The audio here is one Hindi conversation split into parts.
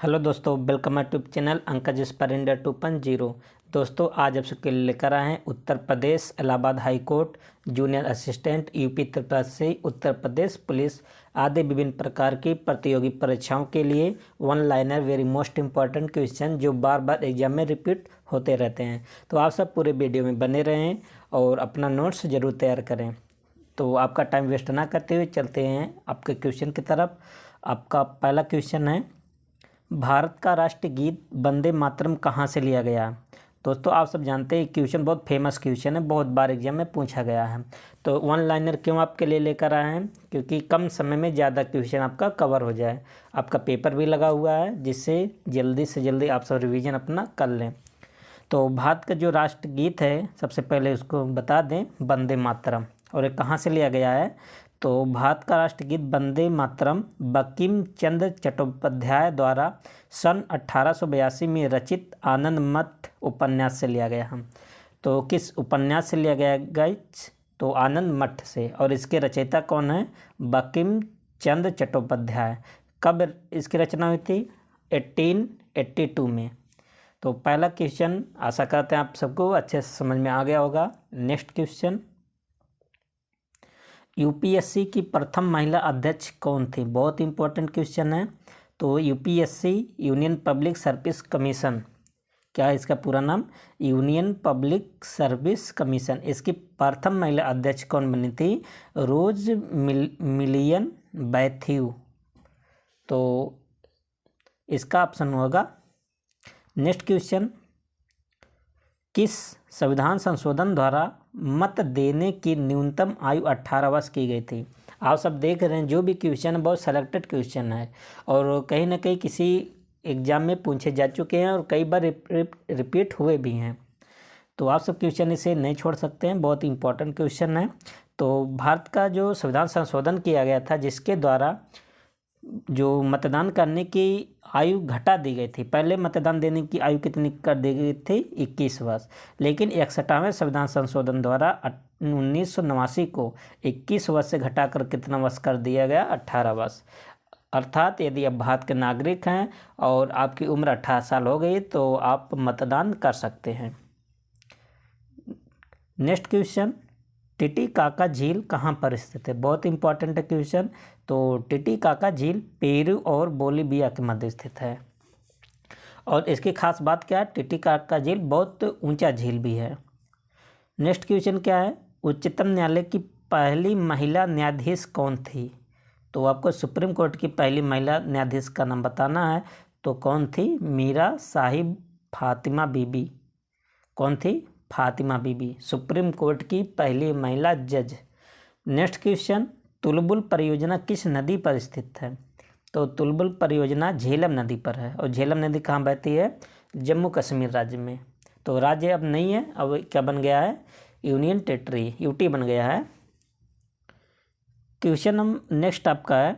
हेलो दोस्तों, welcome my YouTube channel Ankaj पर इंडिया 2.0। दोस्तों, आज आप सबके लिए लेकर आए हैं Uttar Pradesh Allahabad high court junior assistant UP त्रिपक्षी उत्तर प्रदेश पुलिस आदि विभिन्न प्रकार की प्रतियोगी परीक्षाओं के लिए one liner very most important question जो बार बार एग्जाम में रिपीट होते रहते हैं। तो आप सब पूरे वीडियो में बने रहें और अपना नोट्स ज़रूर तैयार करें। तो आपका टाइम वेस्ट ना करते हुए चलते हैं आपके क्वेश्चन की तरफ। आपका पहला क्वेश्चन है, भारत का राष्ट्रीय गीत वंदे मातरम कहाँ से लिया गया। दोस्तों, आप सब जानते हैं क्वेश्चन बहुत फेमस क्वेश्चन है, बहुत बार एग्जाम में पूछा गया है। तो वन लाइनर क्यों आपके लिए लेकर आए हैं, क्योंकि कम समय में ज़्यादा क्वेश्चन आपका कवर हो जाए। आपका पेपर भी लगा हुआ है, जिससे जल्दी से जल्दी आप सब रिवीजन अपना कर लें। तो भारत का जो राष्ट्रगीत है, सबसे पहले उसको बता दें, वंदे मातरम। और ये कहाँ से लिया गया है, तो भारत का राष्ट्रगीत वंदे मातरम बंकिम चंद्र चट्टोपाध्याय द्वारा सन 1882 में रचित आनंद मठ उपन्यास से लिया गया है। तो किस उपन्यास से लिया गया गाइस, तो आनंद मठ से। और इसके रचयिता कौन है, बंकिम चंद्र चट्टोपाध्याय। कब इसकी रचना हुई थी, 1882 में। तो पहला क्वेश्चन आशा करते हैं आप सबको अच्छे से समझ में आ गया होगा। नेक्स्ट क्वेश्चन, यूपीएससी की प्रथम महिला अध्यक्ष कौन थी। बहुत इंपॉर्टेंट क्वेश्चन है। तो UPSC union public service commission, क्या है इसका पूरा नाम, यूनियन पब्लिक सर्विस कमीशन। इसकी प्रथम महिला अध्यक्ष कौन बनी थी, रोज मिलियन बैथ्यू। तो इसका ऑप्शन होगा। नेक्स्ट क्वेश्चन, किस संविधान संशोधन द्वारा मत देने की न्यूनतम आयु 18 वर्ष की गई थी। आप सब देख रहे हैं जो भी क्वेश्चन है बहुत सेलेक्टेड क्वेश्चन है और कहीं ना कहीं किसी एग्जाम में पूछे जा चुके हैं और कई बार रिपीट हुए भी हैं। तो आप सब क्वेश्चन इसे नहीं छोड़ सकते हैं, बहुत इंपॉर्टेंट क्वेश्चन है। तो भारत का जो संविधान संशोधन किया गया था, जिसके द्वारा जो मतदान करने की आयु घटा दी गई थी। पहले मतदान देने की आयु कितनी कर दी गई थी, 21 वर्ष। लेकिन 61वें संविधान संशोधन द्वारा 1989 को 21 वर्ष से घटाकर कितना वर्ष कर दिया गया, 18 वर्ष। अर्थात यदि आप भारत के नागरिक हैं और आपकी उम्र 18 साल हो गई तो आप मतदान कर सकते हैं। नेक्स्ट क्वेश्चन, टिटीकाका झील कहाँ पर स्थित है। बहुत इंपॉर्टेंट है क्वेश्चन। तो टिटीकाका झील पेरू और बोलीविया के मध्य स्थित है। और इसकी खास बात क्या है, टिटीकाका झील बहुत ऊंचा झील भी है। नेक्स्ट क्वेश्चन क्या है, उच्चतम न्यायालय की पहली महिला न्यायाधीश कौन थी। तो आपको सुप्रीम कोर्ट की पहली महिला न्यायाधीश का नाम बताना है। तो कौन थी, मीरा साहिब फातिमा बीबी। कौन थी, फातिमा बीबी, सुप्रीम कोर्ट की पहली महिला जज। नेक्स्ट क्वेश्चन, तुलबुल परियोजना किस नदी पर स्थित है। तो तुलबुल परियोजना झेलम नदी पर है। और झेलम नदी कहाँ बहती है, जम्मू कश्मीर राज्य में। तो राज्य अब नहीं है, अब क्या बन गया है, यूनियन टेरिटरी, यूटी बन गया है। क्वेश्चन नेक्स्ट आपका है,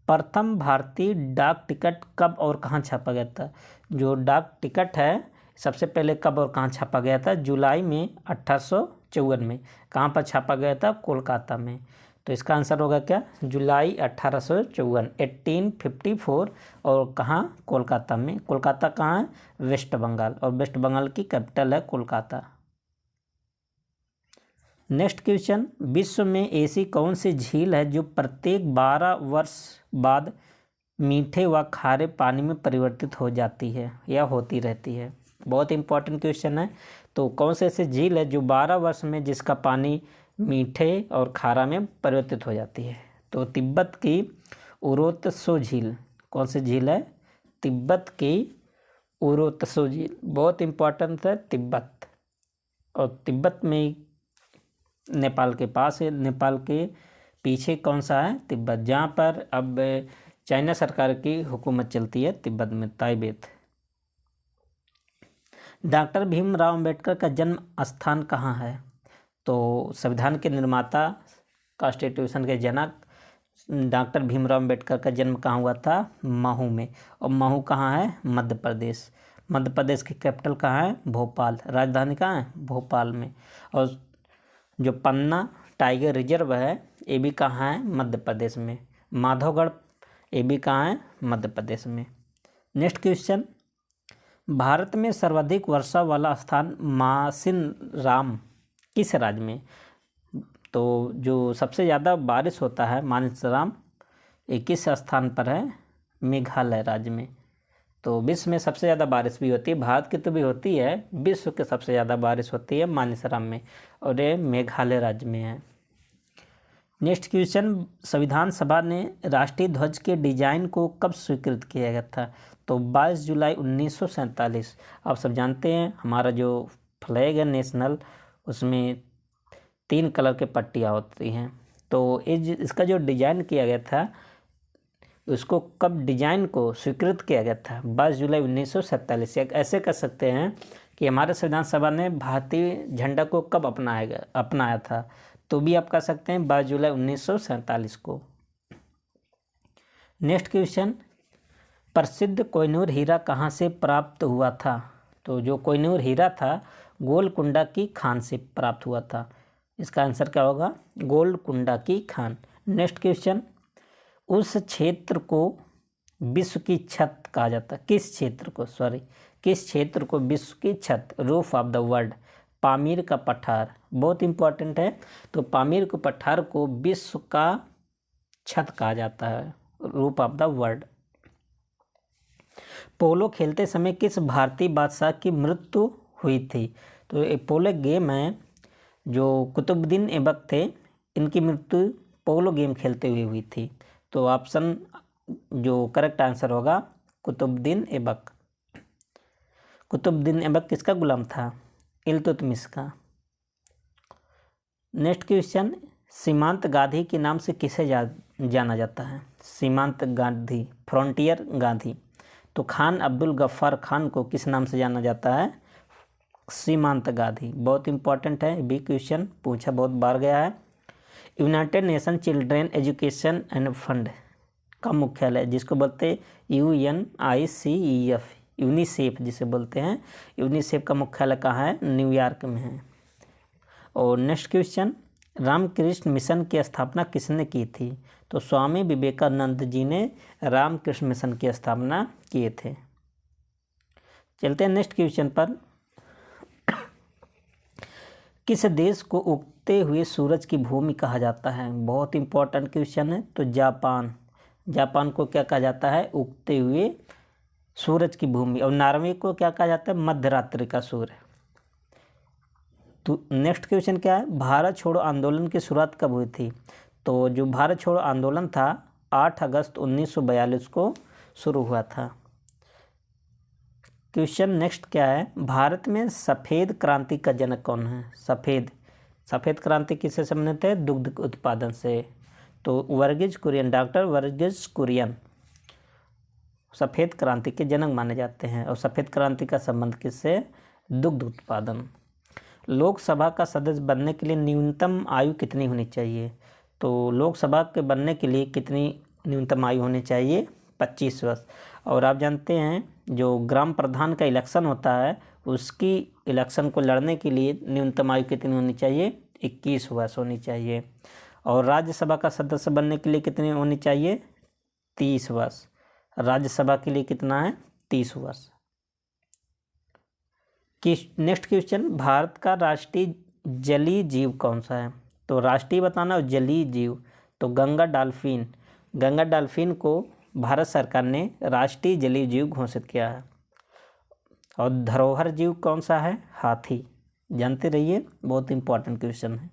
प्रथम भारतीय डाक टिकट कब और कहाँ छापा गया था। जो डाक टिकट है सबसे पहले कब और कहाँ छापा गया था, जुलाई में 1854 में। कहाँ पर छापा गया था, कोलकाता में। तो इसका आंसर होगा क्या, जुलाई 1854, 1854। और कहाँ, कोलकाता में। कोलकाता कहाँ है, वेस्ट बंगाल। और वेस्ट बंगाल की कैपिटल है कोलकाता। नेक्स्ट क्वेश्चन, विश्व में ऐसी कौन सी झील है जो प्रत्येक 12 वर्ष बाद मीठे व खारे पानी में परिवर्तित हो जाती है या होती रहती है। बहुत इंपॉर्टेंट क्वेश्चन है। तो कौन से ऐसी झील है जो 12 वर्ष में जिसका पानी मीठे और खारा में परिवर्तित हो जाती है। तो तिब्बत की उरोत्सो झील। कौन सी झील है, तिब्बत की उरोत्सो झील। बहुत इंपॉर्टेंट है तिब्बत। और तिब्बत में नेपाल के पास है, नेपाल के पीछे कौन सा है, तिब्बत, जहाँ पर अब चाइना सरकार की हुकूमत चलती है, तिब्बत में, ताइबेत। डॉक्टर भीमराव अंबेडकर का जन्म स्थान कहाँ है। तो संविधान के निर्माता, कॉन्स्टिट्यूशन के जनक डॉक्टर भीमराव अंबेडकर का जन्म कहाँ हुआ था, महू में। और महू कहाँ है, मध्य प्रदेश। मध्य प्रदेश की कैपिटल कहाँ है, भोपाल। राजधानी कहाँ है, भोपाल में। और जो पन्ना टाइगर रिजर्व है ये भी कहाँ है, मध्य प्रदेश में। माधवगढ़ ये भी कहाँ है, मध्य प्रदेश में। नेक्स्ट क्वेश्चन, भारत में सर्वाधिक वर्षा वाला स्थान मासिनराम किस राज्य में? तो जो सबसे ज़्यादा बारिश होता है मानसराम, ये किस स्थान पर है? मेघालय राज्य में। तो विश्व में सबसे ज़्यादा बारिश भी होती है, भारत की तो भी होती है, विश्व के सबसे ज़्यादा बारिश होती है मानसराम में, और ये मेघालय राज्य में है। नेक्स्ट क्वेश्चन, संविधान सभा ने राष्ट्रीय ध्वज के डिजाइन को कब स्वीकृत किया गया था? तो 22 जुलाई 1947। आप सब जानते हैं हमारा जो फ्लैग है नेशनल, उसमें 3 कलर के पट्टियाँ होती हैं। तो इसका जो डिजाइन किया गया था, उसको कब डिजाइन को स्वीकृत किया गया था? 22 जुलाई 1947। ऐसे कर सकते हैं कि हमारे संविधान सभा ने भारतीय झंडा को कब अपनाया था, तो भी आप कह सकते हैं 22 जुलाई 1947 को। नेक्स्ट क्वेश्चन, प्रसिद्ध कोहिनूर हीरा कहाँ से प्राप्त हुआ था? तो जो कोहिनूर हीरा था गोलकुंडा की खान से प्राप्त हुआ था। इसका आंसर क्या होगा? गोलकुंडा की खान। नेक्स्ट क्वेश्चन, उस क्षेत्र को विश्व की छत कहा जाता है। किस क्षेत्र को विश्व की छत, roof of the world? Pamir का पठार, बहुत इंपॉर्टेंट है। तो पामीर के पठार को विश्व का छत कहा जाता है, रूफ ऑफ द वर्ल्ड। पोलो खेलते समय किस भारतीय बादशाह की मृत्यु हुई थी? तो ये पोलो गेम है, जो कुतुबुद्दीन ऐबक थे, इनकी मृत्यु पोलो गेम खेलते हुए हुई थी। तो ऑप्शन जो करेक्ट आंसर होगा कुतुबुद्दीन ऐबक। कुतुबुद्दीन ऐबक किसका गुलाम था? इल्तुतमिश का। नेक्स्ट क्वेश्चन, सीमांत गांधी के नाम से किसे जाना जाता है? सीमांत गांधी, फ्रंटियर गांधी। तो खान अब्दुल गफ्फार खान को किस नाम से जाना जाता है? सीमांत गांधी। बहुत इंपॉर्टेंट है, भी क्वेश्चन पूछा बहुत बार गया है। United nation children education end fund का मुख्यालय, जिसको बोलते हैं UNICEF, यूनिसेफ जिसे बोलते हैं, यूनिसेफ का मुख्यालय कहाँ है? न्यूयॉर्क में है। और नेक्स्ट क्वेश्चन, रामकृष्ण मिशन की स्थापना किसने की थी? तो स्वामी विवेकानंद जी ने रामकृष्ण मिशन की स्थापना किए थे। चलते हैं नेक्स्ट क्वेश्चन पर। किस देश को उगते हुए सूरज की भूमि कहा जाता है? बहुत इंपॉर्टेंट क्वेश्चन है। तो जापान को क्या कहा जाता है? उगते हुए सूरज की भूमि। और नॉर्वे को क्या कहा जाता है? मध्यरात्रि का सूर्य। तो नेक्स्ट क्वेश्चन क्या है? भारत छोड़ो आंदोलन की शुरुआत कब हुई थी? तो जो भारत छोड़ो आंदोलन था 8 अगस्त 1942 को शुरू हुआ था। क्वेश्चन नेक्स्ट क्या है? भारत में सफ़ेद क्रांति का जनक कौन है? सफ़ेद क्रांति किससे संबंधित है? दुग्ध उत्पादन से। तो वर्गीज कुरियन, डॉक्टर वर्गीज कुरियन सफ़ेद क्रांति के जनक माने जाते हैं। और सफ़ेद क्रांति का संबंध किससे? दुग्ध उत्पादन। लोकसभा का सदस्य बनने के लिए न्यूनतम आयु कितनी होनी चाहिए? तो लोकसभा के बनने के लिए कितनी न्यूनतम आयु होनी चाहिए? 25 वर्ष। और आप जानते हैं जो ग्राम प्रधान का इलेक्शन होता है, उसकी इलेक्शन को लड़ने के लिए न्यूनतम आयु कितनी होनी चाहिए? 21 वर्ष होनी चाहिए। और राज्यसभा का सदस्य बनने के लिए कितनी होनी चाहिए? 30 वर्ष। राज्यसभा के लिए कितना है? 30 वर्ष। नेक्स्ट क्वेश्चन, भारत का राष्ट्रीय जलीय जीव कौन सा है? तो राष्ट्रीय बताना और जलीय जीव, तो गंगा डॉल्फिन को भारत सरकार ने राष्ट्रीय जलीय जीव घोषित किया है। और धरोहर जीव कौन सा है? हाथी। जानते रहिए, बहुत इंपॉर्टेंट क्वेश्चन है।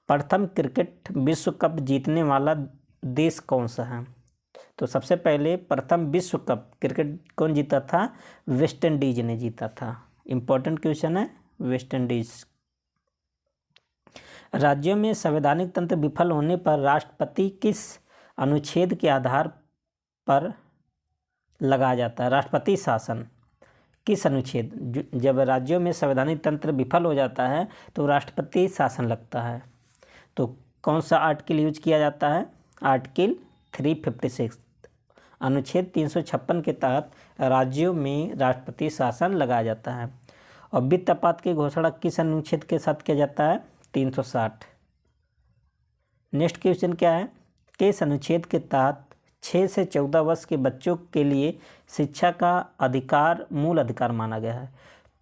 प्रथम क्रिकेट विश्व कप जीतने वाला देश कौन सा है? तो सबसे पहले प्रथम विश्व कप क्रिकेट कौन जीता था? वेस्ट इंडीज ने जीता था। इंपॉर्टेंट क्वेश्चन है, वेस्ट इंडीज। राज्यों में संवैधानिक तंत्र विफल होने पर राष्ट्रपति किस अनुच्छेद के आधार पर लगाया जाता है? राष्ट्रपति शासन किस अनुच्छेद? जब राज्यों में संवैधानिक तंत्र विफल हो जाता है तो राष्ट्रपति शासन लगता है। तो कौन सा आर्टिकल यूज किया जाता है? आर्टिकल 356, अनुच्छेद 356 के तहत राज्यों में राष्ट्रपति शासन लगाया जाता है। और वित्त आपात की घोषणा किस अनुच्छेद के साथ किया जाता है? 360। नेक्स्ट क्वेश्चन क्या है? किस अनुच्छेद के तहत 6 से 14 वर्ष के बच्चों के लिए शिक्षा का अधिकार मूल अधिकार माना गया है।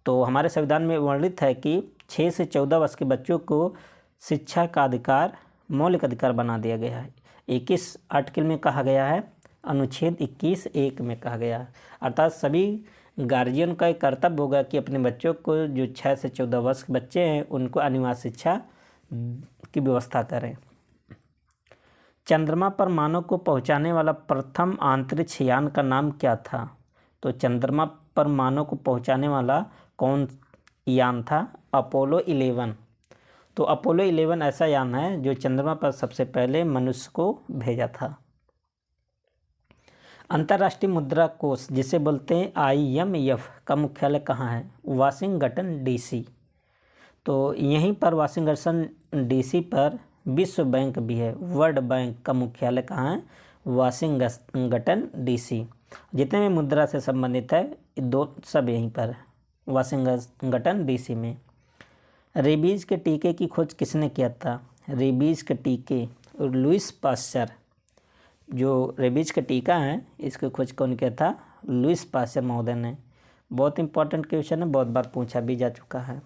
तो हमारे संविधान में वर्णित है कि 6 से 14 वर्ष के बच्चों को शिक्षा का अधिकार मौलिक अधिकार बना दिया गया है। 21 आर्टिकल में कहा गया है, अनुच्छेद 21(1) में कहा गया है। अर्थात सभी गार्जियन का एक कर्तव्य होगा कि अपने बच्चों को, जो 6 से 14 वर्ष के बच्चे हैं, उनको अनिवार्य शिक्षा की व्यवस्था करें। चंद्रमा पर मानव को पहुंचाने वाला प्रथम अंतरिक्ष यान का नाम क्या था? तो चंद्रमा पर मानव को पहुंचाने वाला कौन यान था? अपोलो 11। तो अपोलो 11 ऐसा यान है जो चंद्रमा पर सबसे पहले मनुष्य को भेजा था। अंतर्राष्ट्रीय मुद्रा कोष, जिसे बोलते हैं IMF, का मुख्यालय कहाँ है? Washington DC। तो यहीं पर वाशिंगटन DC पर विश्व बैंक भी है। वर्ल्ड बैंक का मुख्यालय कहाँ है? Washington DC। जितने भी मुद्रा से संबंधित है दो सब यहीं पर है, वाशिंगटन DC में। रेबीज के टीके की खोज किसने किया था? रेबीज के टीके लुईस पाश्चर। जो रेबीज का टीका है इसकी खोज कौन किया था? लुईस पाश्चर महोदय ने। बहुत इंपॉर्टेंट क्वेश्चन है, बहुत बार पूछा भी जा चुका है।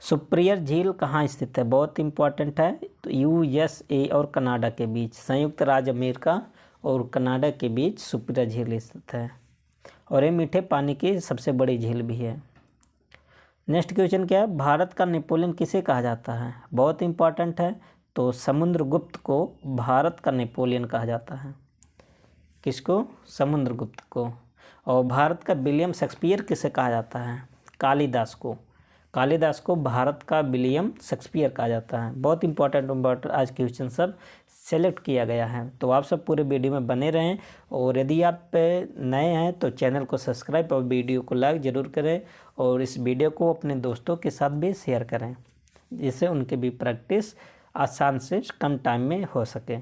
सुपिरियर झील कहाँ स्थित है? बहुत इंपॉर्टेंट है। तो USA और कनाडा के बीच, संयुक्त राज्य अमेरिका और कनाडा के बीच सुपिरियर झील स्थित है, और ये मीठे पानी की सबसे बड़ी झील भी है। नेक्स्ट क्वेश्चन क्या है? भारत का नेपोलियन किसे कहा जाता है? बहुत इंपॉर्टेंट है। तो समुद्रगुप्त को भारत का नेपोलियन कहा जाता है। किसको? समुद्रगुप्त को। और भारत का विलियम शेक्सपियर किसे कहा जाता है? कालिदास को। कालिदास को भारत का विलियम शेक्सपियर कहा जाता है। बहुत इंपॉर्टेंट आज क्वेश्चन सब सेलेक्ट किया गया है। तो आप सब पूरे वीडियो में बने रहें, और यदि आप नए हैं तो चैनल को सब्सक्राइब और वीडियो को लाइक ज़रूर करें, और इस वीडियो को अपने दोस्तों के साथ भी शेयर करें, जिससे उनकी भी प्रैक्टिस आसान से कम टाइम में हो सके।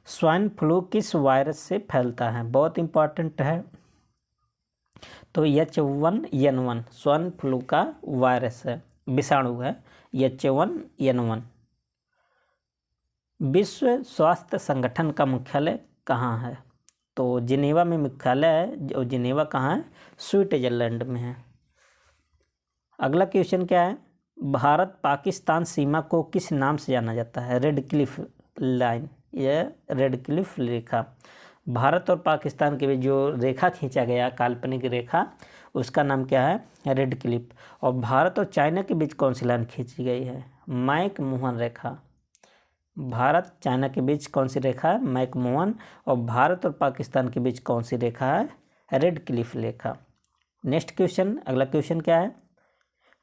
स्वाइन फ्लू किस वायरस से फैलता है? बहुत इंपॉर्टेंट है। तो H1N1 स्वाइन फ्लू का वायरस है, विषाणु है, H1N1। विश्व स्वास्थ्य संगठन का मुख्यालय कहाँ है? तो जिनेवा में मुख्यालय है, और जिनेवा कहाँ है? स्विट्जरलैंड में है। अगला क्वेश्चन क्या है? भारत पाकिस्तान सीमा को किस नाम से जाना जाता है? रेड क्लिफ लाइन, यह रेड क्लिफ रेखा। भारत और पाकिस्तान के बीच जो रेखा खींचा गया, काल्पनिक रेखा, उसका नाम क्या है? Red Cliff. और भारत और चाइना के बीच कौन सी लाइन खींची गई है? मैक-मोहन रेखा। भारत चाइना के बीच कौन सी रेखा है? मैक-मोहन। और भारत और पाकिस्तान के बीच कौन सी रेखा है? रेड क्लिफ रेखा। नेक्स्ट क्वेश्चन, अगला क्वेश्चन क्या है?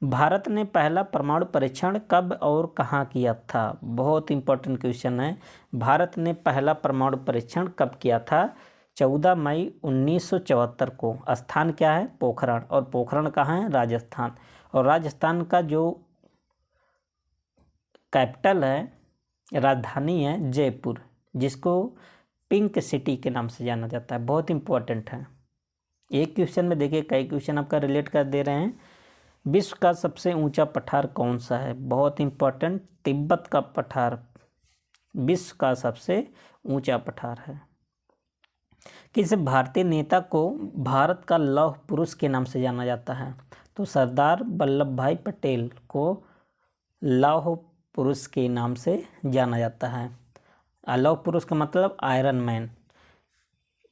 भारत ने पहला परमाणु परीक्षण कब और कहाँ किया था? बहुत इंपॉर्टेंट क्वेश्चन है। भारत ने पहला परमाणु परीक्षण कब किया था? 14 मई 1974 को। स्थान क्या है? पोखरण। और पोखरण कहाँ है? राजस्थान। और राजस्थान का जो कैपिटल है, राजधानी है, जयपुर, जिसको पिंक सिटी के नाम से जाना जाता है। बहुत इंपॉर्टेंट है। एक क्वेश्चन में देखिए कई क्वेश्चन आपका रिलेट कर दे रहे हैं। विश्व का सबसे ऊंचा पठार कौन सा है? बहुत इंपॉर्टेंट, तिब्बत का पठार विश्व का सबसे ऊंचा पठार है। किस भारतीय नेता को भारत का लौह पुरुष के नाम से जाना जाता है? तो सरदार वल्लभ भाई पटेल को लौह पुरुष के नाम से जाना जाता है। लौह पुरुष का मतलब आयरन मैन।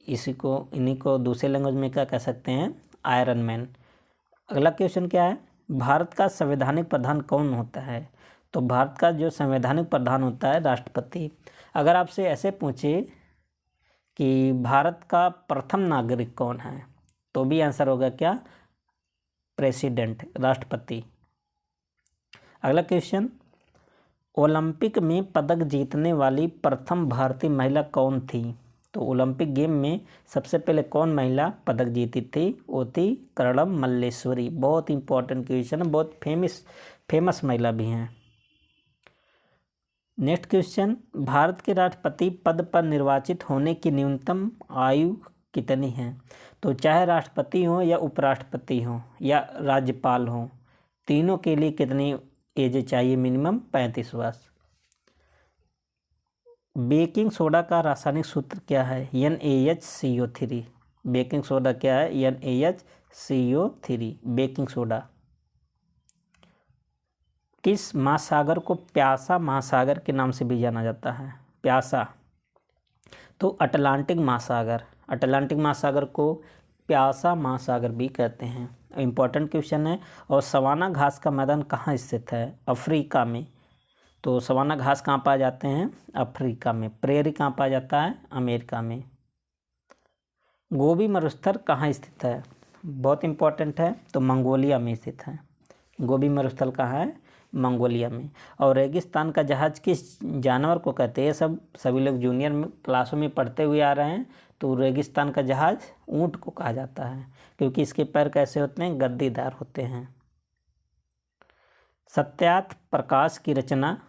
इन्हीं को दूसरे लैंग्वेज में क्या कह सकते हैं? Iron man. अगला क्वेश्चन क्या है? भारत का संवैधानिक प्रधान कौन होता है? तो भारत का जो संवैधानिक प्रधान होता है, राष्ट्रपति। अगर आपसे ऐसे पूछे कि भारत का प्रथम नागरिक कौन है, तो भी आंसर होगा क्या? प्रेसिडेंट, राष्ट्रपति। अगला क्वेश्चन, ओलंपिक में पदक जीतने वाली प्रथम भारतीय महिला कौन थी? तो ओलंपिक गेम में सबसे पहले कौन महिला पदक जीती थी? वो थी कर्णम मल्लेश्वरी। बहुत इंपॉर्टेंट क्वेश्चन है, बहुत फेमस महिला भी हैं। नेक्स्ट क्वेश्चन, भारत के राष्ट्रपति पद पर निर्वाचित होने की न्यूनतम आयु कितनी है? तो चाहे राष्ट्रपति हो या उपराष्ट्रपति हो या राज्यपाल हो, तीनों के लिए कितनी एज चाहिए? मिनिमम 35 वर्ष। बेकिंग सोडा का रासायनिक सूत्र क्या है? NaHCO3। बेकिंग सोडा क्या है? NaHCO3 baking soda. किस महासागर को प्यासा महासागर के नाम से भी जाना जाता है? प्यासा, तो अटलांटिक महासागर। अटलांटिक महासागर को प्यासा महासागर भी कहते हैं। इम्पॉर्टेंट क्वेश्चन है। और सवाना घास का मैदान कहाँ स्थित है? अफ्रीका में। तो सवाना घास कहाँ पाए जाते हैं? अफ्रीका में। प्रेरी कहाँ पाया जाता है? अमेरिका में। गोबी मरुस्थल कहाँ स्थित है? बहुत इम्पोर्टेंट है, तो मंगोलिया में स्थित है। गोबी मरुस्थल कहाँ है? मंगोलिया में। और रेगिस्तान का जहाज किस जानवर को कहते हैं? सभी लोग जूनियर में क्लासों में पढ़ते हुए आ रहे हैं। तो रेगिस्तान का जहाज ऊँट को कहा जाता है, क्योंकि इसके पैर कैसे होते हैं? गद्दीदार होते हैं। सत्यार्थ प्रकाश की रचना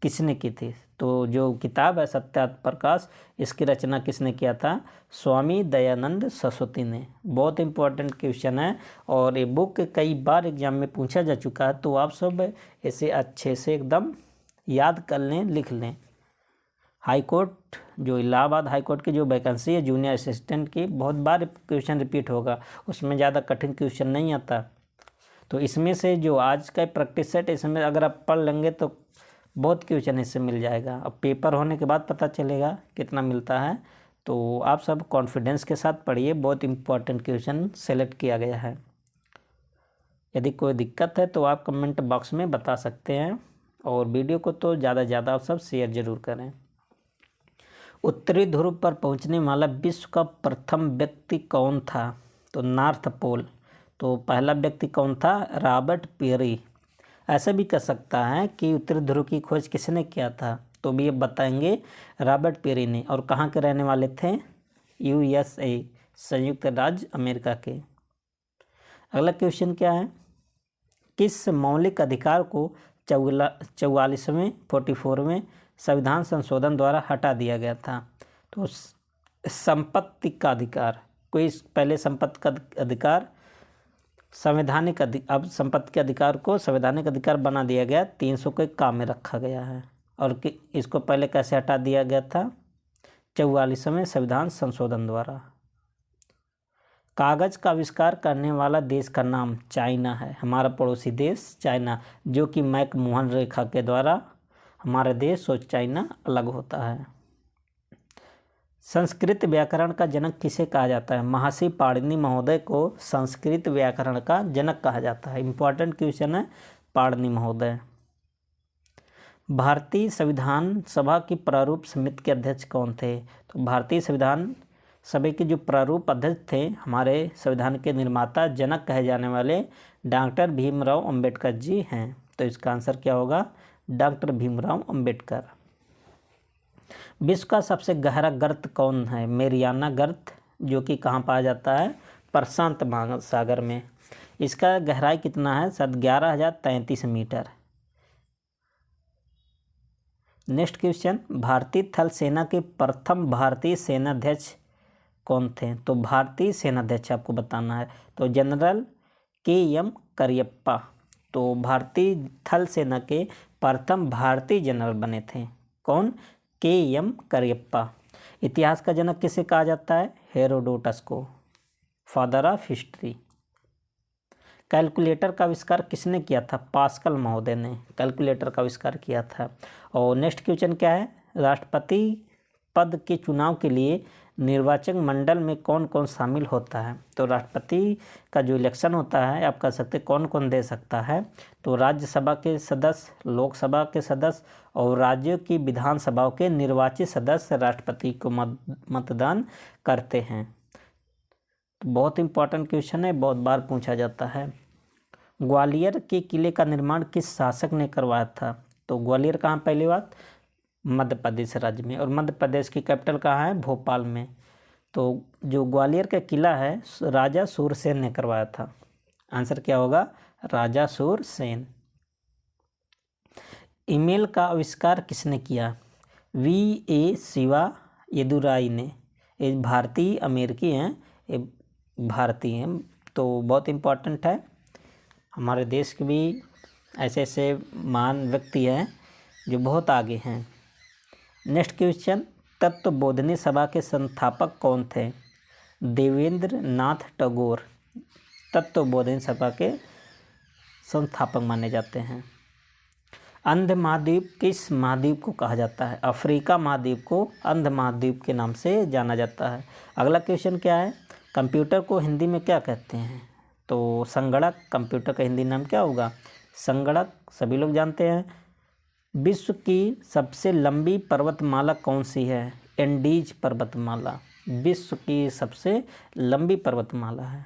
किसने की थी? तो जो किताब है सत्यार्थ प्रकाश, इसकी रचना किसने किया था? स्वामी दयानंद सरस्वती ने। बहुत इंपॉर्टेंट क्वेश्चन है और ये बुक कई बार एग्जाम में पूछा जा चुका है, तो आप सब इसे अच्छे से एकदम याद कर लें, लिख लें। हाई कोर्ट, जो इलाहाबाद हाई कोर्ट की जो वैकेंसी है जूनियर असिस्टेंट की, बहुत बार क्वेश्चन रिपीट होगा, उसमें ज़्यादा कठिन क्वेश्चन नहीं आता। तो इसमें से जो आज का प्रैक्टिस सेट, इसमें अगर आप पढ़ लेंगे तो बहुत क्वेश्चन इससे मिल जाएगा। अब पेपर होने के बाद पता चलेगा कितना मिलता है। तो आप सब कॉन्फिडेंस के साथ पढ़िए, बहुत इंपॉर्टेंट क्वेश्चन सेलेक्ट किया गया है। यदि कोई दिक्कत है तो आप कमेंट बॉक्स में बता सकते हैं, और वीडियो को तो ज़्यादा से ज़्यादा आप सब शेयर जरूर करें। उत्तरी ध्रुव पर पहुंचने वाला विश्व का प्रथम व्यक्ति कौन था? तो नॉर्थ पोल। तो पहला व्यक्ति कौन था? Robert Perry. ऐसा भी कह सकता है कि उत्तरी ध्रुव की खोज किसने किया था? तो भी ये बताएंगे रॉबर्ट पेरी ने। और कहाँ के रहने वाले थे? USA, संयुक्त राज्य अमेरिका के। अगला क्वेश्चन क्या है? किस मौलिक अधिकार को 44वें 44वें संविधान संशोधन द्वारा हटा दिया गया था? तो संपत्ति का अधिकार। कोई पहले संपत्ति का अधिकार संवैधानिक अब संपत्ति के अधिकार को संवैधानिक अधिकार बना दिया गया, 300 के काम में रखा गया है। और इसको पहले कैसे हटा दिया गया था? 44वें संविधान संशोधन द्वारा। कागज का आविष्कार करने वाला देश का नाम चाइना है। हमारा पड़ोसी देश चाइना, जो कि मैकमोहन रेखा के द्वारा हमारा देश और चाइना अलग होता है। संस्कृत व्याकरण का जनक किसे कहा जाता है? महर्षि पाणिनि महोदय को संस्कृत व्याकरण का जनक कहा जाता है। इंपॉर्टेंट क्वेश्चन है, पाणिनि महोदय। भारतीय संविधान सभा की प्रारूप समिति के अध्यक्ष कौन थे? तो भारतीय संविधान सभा के जो प्रारूप अध्यक्ष थे, हमारे संविधान के निर्माता जनक कहे जाने वाले डॉक्टर भीमराव अंबेडकर जी हैं। तो इसका आंसर क्या होगा? डॉक्टर भीमराव अंबेडकर। विश्व का सबसे गहरा गर्त कौन है? मेरियाना गर्त, जो कि कहाँ पाया जाता है? प्रशांत महासागर में। इसका गहराई कितना है? 11,033 मीटर। नेक्स्ट क्वेश्चन, भारतीय थल सेना के प्रथम भारतीय सेनाध्यक्ष कौन थे? तो भारतीय सेनाध्यक्ष आपको बताना है, तो जनरल KM करियप्पा। तो भारतीय थल सेना के प्रथम भारतीय जनरल बने थे। कौन? KM करियप्पा। इतिहास का जनक किसे कहा जाता है? हेरोडोटस को, फादर ऑफ हिस्ट्री। कैलकुलेटर का आविष्कार किसने किया था? पास्कल महोदय ने कैलकुलेटर का आविष्कार किया था। और नेक्स्ट क्वेश्चन क्या है? राष्ट्रपति पद के चुनाव के लिए निर्वाचक मंडल में कौन कौन शामिल होता है? तो राष्ट्रपति का जो इलेक्शन होता है, आप कह सकते कौन कौन दे सकता है? तो राज्यसभा के सदस्य, लोकसभा के सदस्य और राज्यों की विधानसभाओं के निर्वाचित सदस्य राष्ट्रपति को मतदान करते हैं। तो बहुत इंपॉर्टेंट क्वेश्चन है, बहुत बार पूछा जाता है। ग्वालियर के किले का निर्माण किस शासक ने करवाया था? तो ग्वालियर कहाँ? पहली बात मध्य प्रदेश राज्य में, और मध्य प्रदेश की कैपिटल कहाँ है? भोपाल में। तो जो ग्वालियर का किला है, राजा सूरसेन ने करवाया था। आंसर क्या होगा? राजा सूरसेन। ईमेल का आविष्कार किसने किया? VA शिवा येदुराई ने। ये भारतीय अमेरिकी हैं, ये भारतीय हैं। तो बहुत इम्पोर्टेंट है। हमारे देश के भी ऐसे ऐसे महान व्यक्ति हैं जो बहुत आगे हैं। नेक्स्ट क्वेश्चन, तत्वबोधिनी सभा के संस्थापक कौन थे? देवेंद्र नाथ टैगोर तत्वबोधिनी सभा के संस्थापक माने जाते हैं। अंध महाद्वीप किस महाद्वीप को कहा जाता है? अफ्रीका महाद्वीप को अंध महाद्वीप के नाम से जाना जाता है। अगला क्वेश्चन क्या है? कंप्यूटर को हिंदी में क्या कहते हैं? तो संगणक। कंप्यूटर का हिंदी नाम क्या होगा? संगणक, सभी लोग जानते हैं। विश्व की सबसे लंबी पर्वतमाला कौन सी है? एंडीज पर्वतमाला विश्व की सबसे लंबी पर्वतमाला है।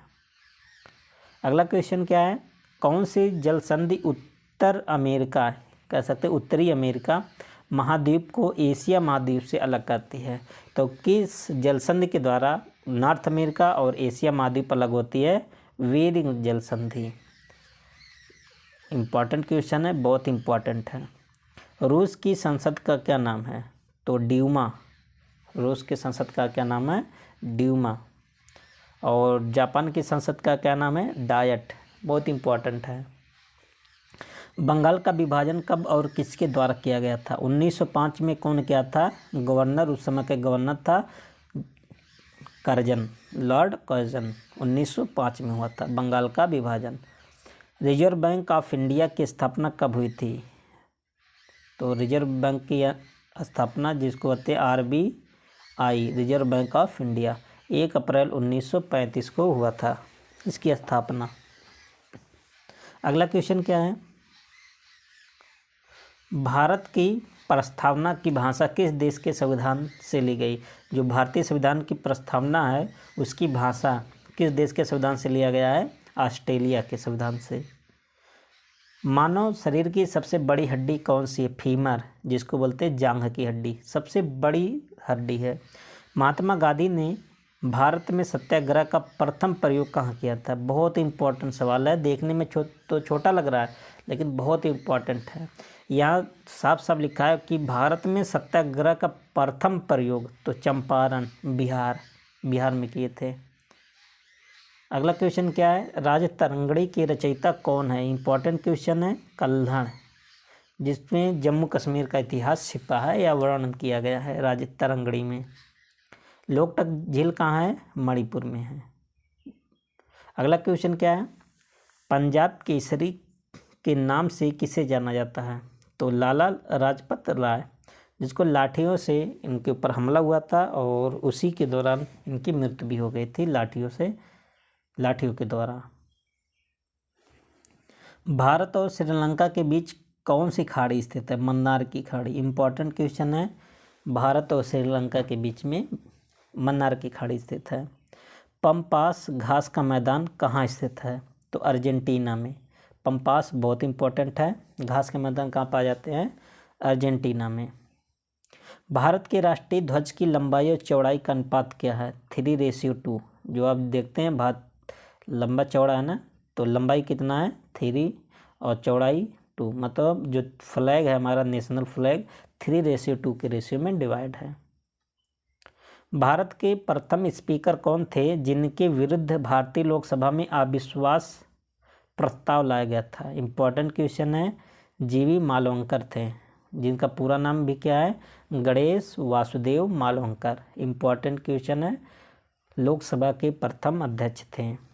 अगला क्वेश्चन क्या है? कौन सी जलसंधि उत्तर अमेरिका, कह सकते उत्तरी अमेरिका महाद्वीप को एशिया महाद्वीप से अलग करती है? तो किस जलसंधि के द्वारा नॉर्थ अमेरिका और एशिया महाद्वीप अलग होती है? बेरिंग जलसंधि। इम्पॉर्टेंट क्वेश्चन है, बहुत इम्पॉर्टेंट है। रूस की संसद का क्या नाम है? तो ड्यूमा। रूस की संसद का क्या नाम है? ड्यूमा। और जापान की संसद का क्या नाम है? डायट। बहुत इम्पॉर्टेंट है। बंगाल का विभाजन कब और किसके द्वारा किया गया था? 1905 में कौन किया था? गवर्नर, उस समय के गवर्नर था कर्जन, लॉर्ड कर्जन। 1905 में हुआ था बंगाल का विभाजन। रिजर्व बैंक ऑफ इंडिया की स्थापना कब हुई थी? तो रिजर्व बैंक की स्थापना, जिसको कहते हैं RBI, reserve bank of India, 1 अप्रैल 1935 को हुआ था इसकी स्थापना। अगला क्वेश्चन क्या है? भारत की प्रस्तावना की भाषा किस देश के संविधान से ली गई? जो भारतीय संविधान की प्रस्तावना है उसकी भाषा किस देश के संविधान से लिया गया है? ऑस्ट्रेलिया के संविधान से। मानव शरीर की सबसे बड़ी हड्डी कौन सी है? फीमर, जिसको बोलते हैं जांघ की हड्डी, सबसे बड़ी हड्डी है। महात्मा गांधी ने भारत में सत्याग्रह का प्रथम प्रयोग कहाँ किया था? बहुत इंपॉर्टेंट सवाल है, देखने में तो छोटा लग रहा है लेकिन बहुत इंपॉर्टेंट है। यहाँ साफ साफ लिखा है कि भारत में सत्याग्रह का प्रथम प्रयोग तो चंपारण, बिहार में किए थे। अगला क्वेश्चन क्या है? राजतरंगिणी के रचयिता कौन है? इंपॉर्टेंट क्वेश्चन है। कल्हड़, जिसमें जम्मू कश्मीर का इतिहास छिपा है या वर्णन किया गया है राजतरंगिणी में। लोकटक झील कहाँ है? मणिपुर में है। अगला क्वेश्चन क्या है? पंजाब केसरी के नाम से किसे जाना जाता है? तो लाला लाजपत राय, जिसको लाठियों से इनके ऊपर हमला हुआ था और उसी के दौरान इनकी मृत्यु भी हो गई थी लाठियों के द्वारा। भारत और श्रीलंका के बीच कौन सी खाड़ी स्थित है? मन्नार की खाड़ी। इंपॉर्टेंट क्वेश्चन है। भारत और श्रीलंका के बीच में मन्नार की खाड़ी स्थित है। पम्पास घास का मैदान कहाँ स्थित है? तो अर्जेंटीना में। पम्पास बहुत इंपॉर्टेंट है। घास के मैदान कहाँ पाए जाते हैं? अर्जेंटीना में। भारत के राष्ट्रीय ध्वज की लंबाई और चौड़ाई का अनुपात क्या है? 3:2। जो आप देखते हैं भारत लंबा चौड़ा है ना, तो लंबाई कितना है? 3 और चौड़ाई 2। मतलब जो फ्लैग है हमारा नेशनल फ्लैग 3:2 के रेशियो में डिवाइड है। भारत के प्रथम स्पीकर कौन थे जिनके विरुद्ध भारतीय लोकसभा में अविश्वास प्रस्ताव लाया गया था? इंपॉर्टेंट क्वेश्चन है। जीवी मालवंकर थे, जिनका पूरा नाम भी क्या है? गणेश वासुदेव मालवंकर। इंपॉर्टेंट क्वेश्चन है। लोकसभा के प्रथम अध्यक्ष थे।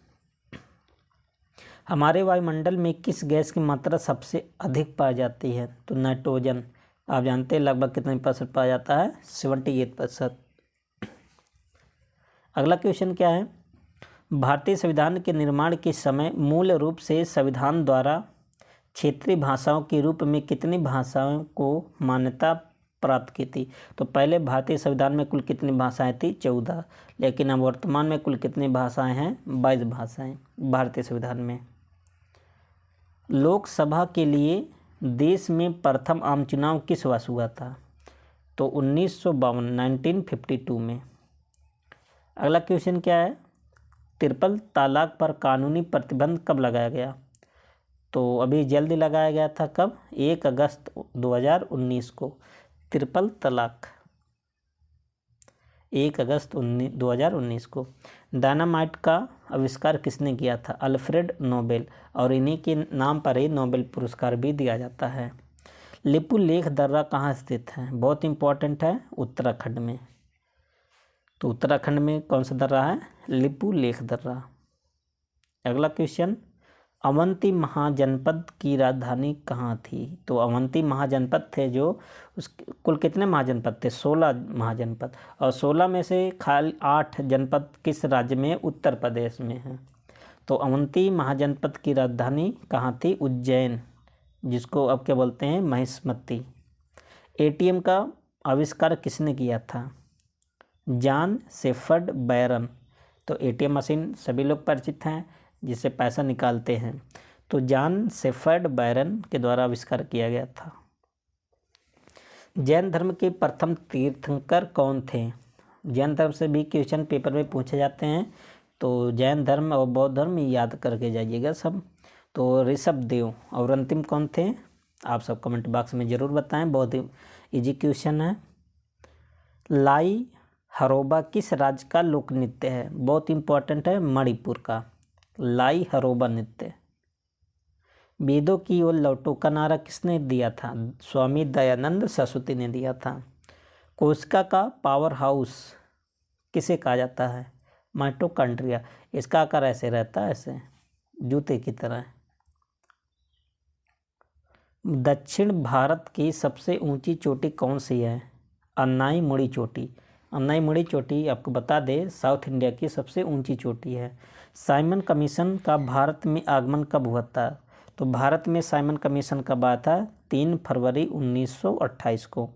हमारे वायुमंडल में किस गैस की मात्रा सबसे अधिक पाई जाती है? तो नाइट्रोजन। आप जानते हैं लगभग कितने % पाया जाता है? 78%। अगला क्वेश्चन क्या है? भारतीय संविधान के निर्माण के समय मूल रूप से संविधान द्वारा क्षेत्रीय भाषाओं के रूप में कितनी भाषाओं को मान्यता प्राप्त की थी? तो पहले भारतीय संविधान में कुल कितनी भाषाएं थी? 14। लेकिन अब वर्तमान में कुल कितनी भाषाएं हैं? 22 भाषाएं भारतीय संविधान में। लोकसभा के लिए देश में प्रथम आम चुनाव किस वर्ष हुआ था? तो 1952 में। अगला क्वेश्चन क्या है? ट्रिपल तलाक पर कानूनी प्रतिबंध कब लगाया गया? तो अभी जल्दी लगाया गया था। कब? 1 अगस्त 2019 को। ट्रिपल तलाक 1 अगस्त 2019 को। डायनामाइट का आविष्कार किसने किया था? Alfred Nobel. और इन्हीं के नाम पर ही नोबेल पुरस्कार भी दिया जाता है। लिपू लेख दर्रा कहाँ स्थित है? बहुत इंपॉर्टेंट है, उत्तराखंड में। तो उत्तराखंड में कौन सा दर्रा है? लिपू लेख दर्रा। अगला क्वेश्चन, अवंती महाजनपद की राजधानी कहाँ थी? तो अवंती महाजनपद थे जो उस कुल कितने महाजनपद थे? 16 महाजनपद, और 16 में से खाली 8 जनपद किस राज्य में? उत्तर प्रदेश में है। तो अवंती महाजनपद की राजधानी कहाँ थी? उज्जैन, जिसको अब क्या बोलते हैं? महिष्मती। एटीएम का आविष्कार किसने किया था? जॉन शेफर्ड बैरन। तो एटीएम मशीन सभी लोग परिचित हैं, जिससे पैसा निकालते हैं। तो जॉन शेफर्ड बैरन के द्वारा आविष्कार किया गया था। जैन धर्म के प्रथम तीर्थंकर कौन थे? जैन धर्म से भी क्वेश्चन पेपर में पूछे जाते हैं, तो जैन धर्म और बौद्ध धर्म याद करके जाइएगा सब। तो ऋषभ देव। और अंतिम कौन थे? आप सब कमेंट बॉक्स में ज़रूर बताएं, बहुत इजी क्वेश्चन है। लाई हरोबा किस राज्य का लोक नृत्य है? बहुत इंपॉर्टेंट है, मणिपुर का लाई हरोबा नृत्य। वेदों की ओर लौटो का नारा किसने दिया था? स्वामी दयानंद सरस्वती ने दिया था। कोशिका का पावर हाउस किसे कहा जाता है? माइटोकॉन्ड्रिया। इसका आकार ऐसे रहता है, ऐसे जूते की तरह। दक्षिण भारत की सबसे ऊंची चोटी कौन सी है? अन्नाईमुड़ी चोटी। अन्नाईमुड़ी चोटी आपको बता दें साउथ इंडिया की सबसे ऊंची चोटी है। साइमन कमीशन का भारत में आगमन कब हुआ था? तो भारत में साइमन कमीशन कब आया था? 3 फरवरी 1928 को।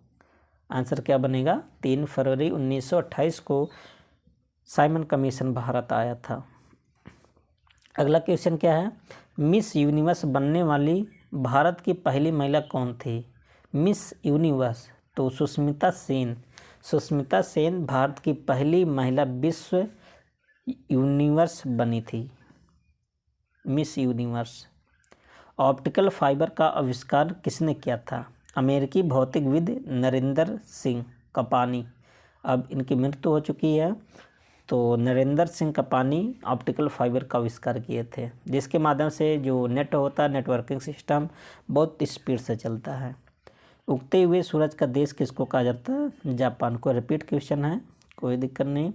आंसर क्या बनेगा? 3 फरवरी 1928 को साइमन कमीशन भारत आया था। अगला क्वेश्चन क्या है? मिस यूनिवर्स बनने वाली भारत की पहली महिला कौन थी? मिस यूनिवर्स तो सुष्मिता सेन। सुष्मिता सेन भारत की पहली महिला विश्व यूनिवर्स बनी थी, मिस यूनिवर्स। ऑप्टिकल फाइबर का आविष्कार किसने किया था? अमेरिकी भौतिकविद नरेंद्र सिंह कपानी। अब इनकी मृत्यु हो चुकी है। तो नरेंद्र सिंह कपानी ऑप्टिकल फाइबर का आविष्कार किए थे, जिसके माध्यम से जो नेट होता है, नेटवर्किंग सिस्टम बहुत स्पीड से चलता है। उगते हुए सूरज का देश किसको कहा जाता है? जापान को। रिपीट क्वेश्चन है, कोई दिक्कत नहीं।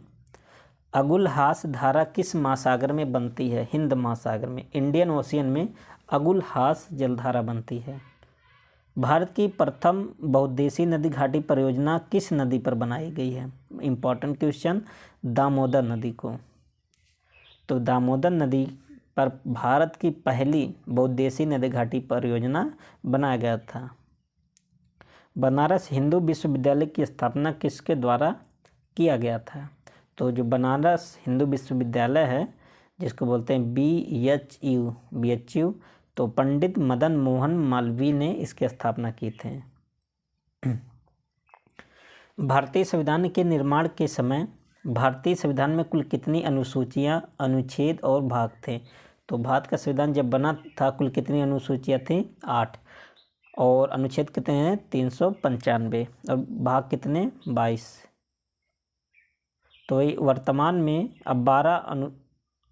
अगुलहास धारा किस महासागर में बनती है? हिंद महासागर में, इंडियन ओशियन में अगुलहास जलधारा बनती है। भारत की प्रथम बहुउद्देशीय नदी घाटी परियोजना किस नदी पर बनाई गई है? इम्पॉर्टेंट क्वेश्चन, दामोदर नदी को। तो दामोदर नदी पर भारत की पहली बहुउद्देशीय नदी घाटी परियोजना बनाया गया था। बनारस हिंदू विश्वविद्यालय की स्थापना किसके द्वारा किया गया था? तो जो बनारस हिंदू विश्वविद्यालय है, जिसको बोलते हैं BHU, तो पंडित मदन मोहन मालवीय ने इसकी स्थापना की थी। भारतीय संविधान के निर्माण के समय भारतीय संविधान में कुल कितनी अनुसूचियां, अनुच्छेद और भाग थे? तो भारत का संविधान जब बना था कुल कितनी अनुसूचियां थी? 8। और अनुच्छेद कितने हैं? 395। और भाग कितने? 22। तो वर्तमान में अब 12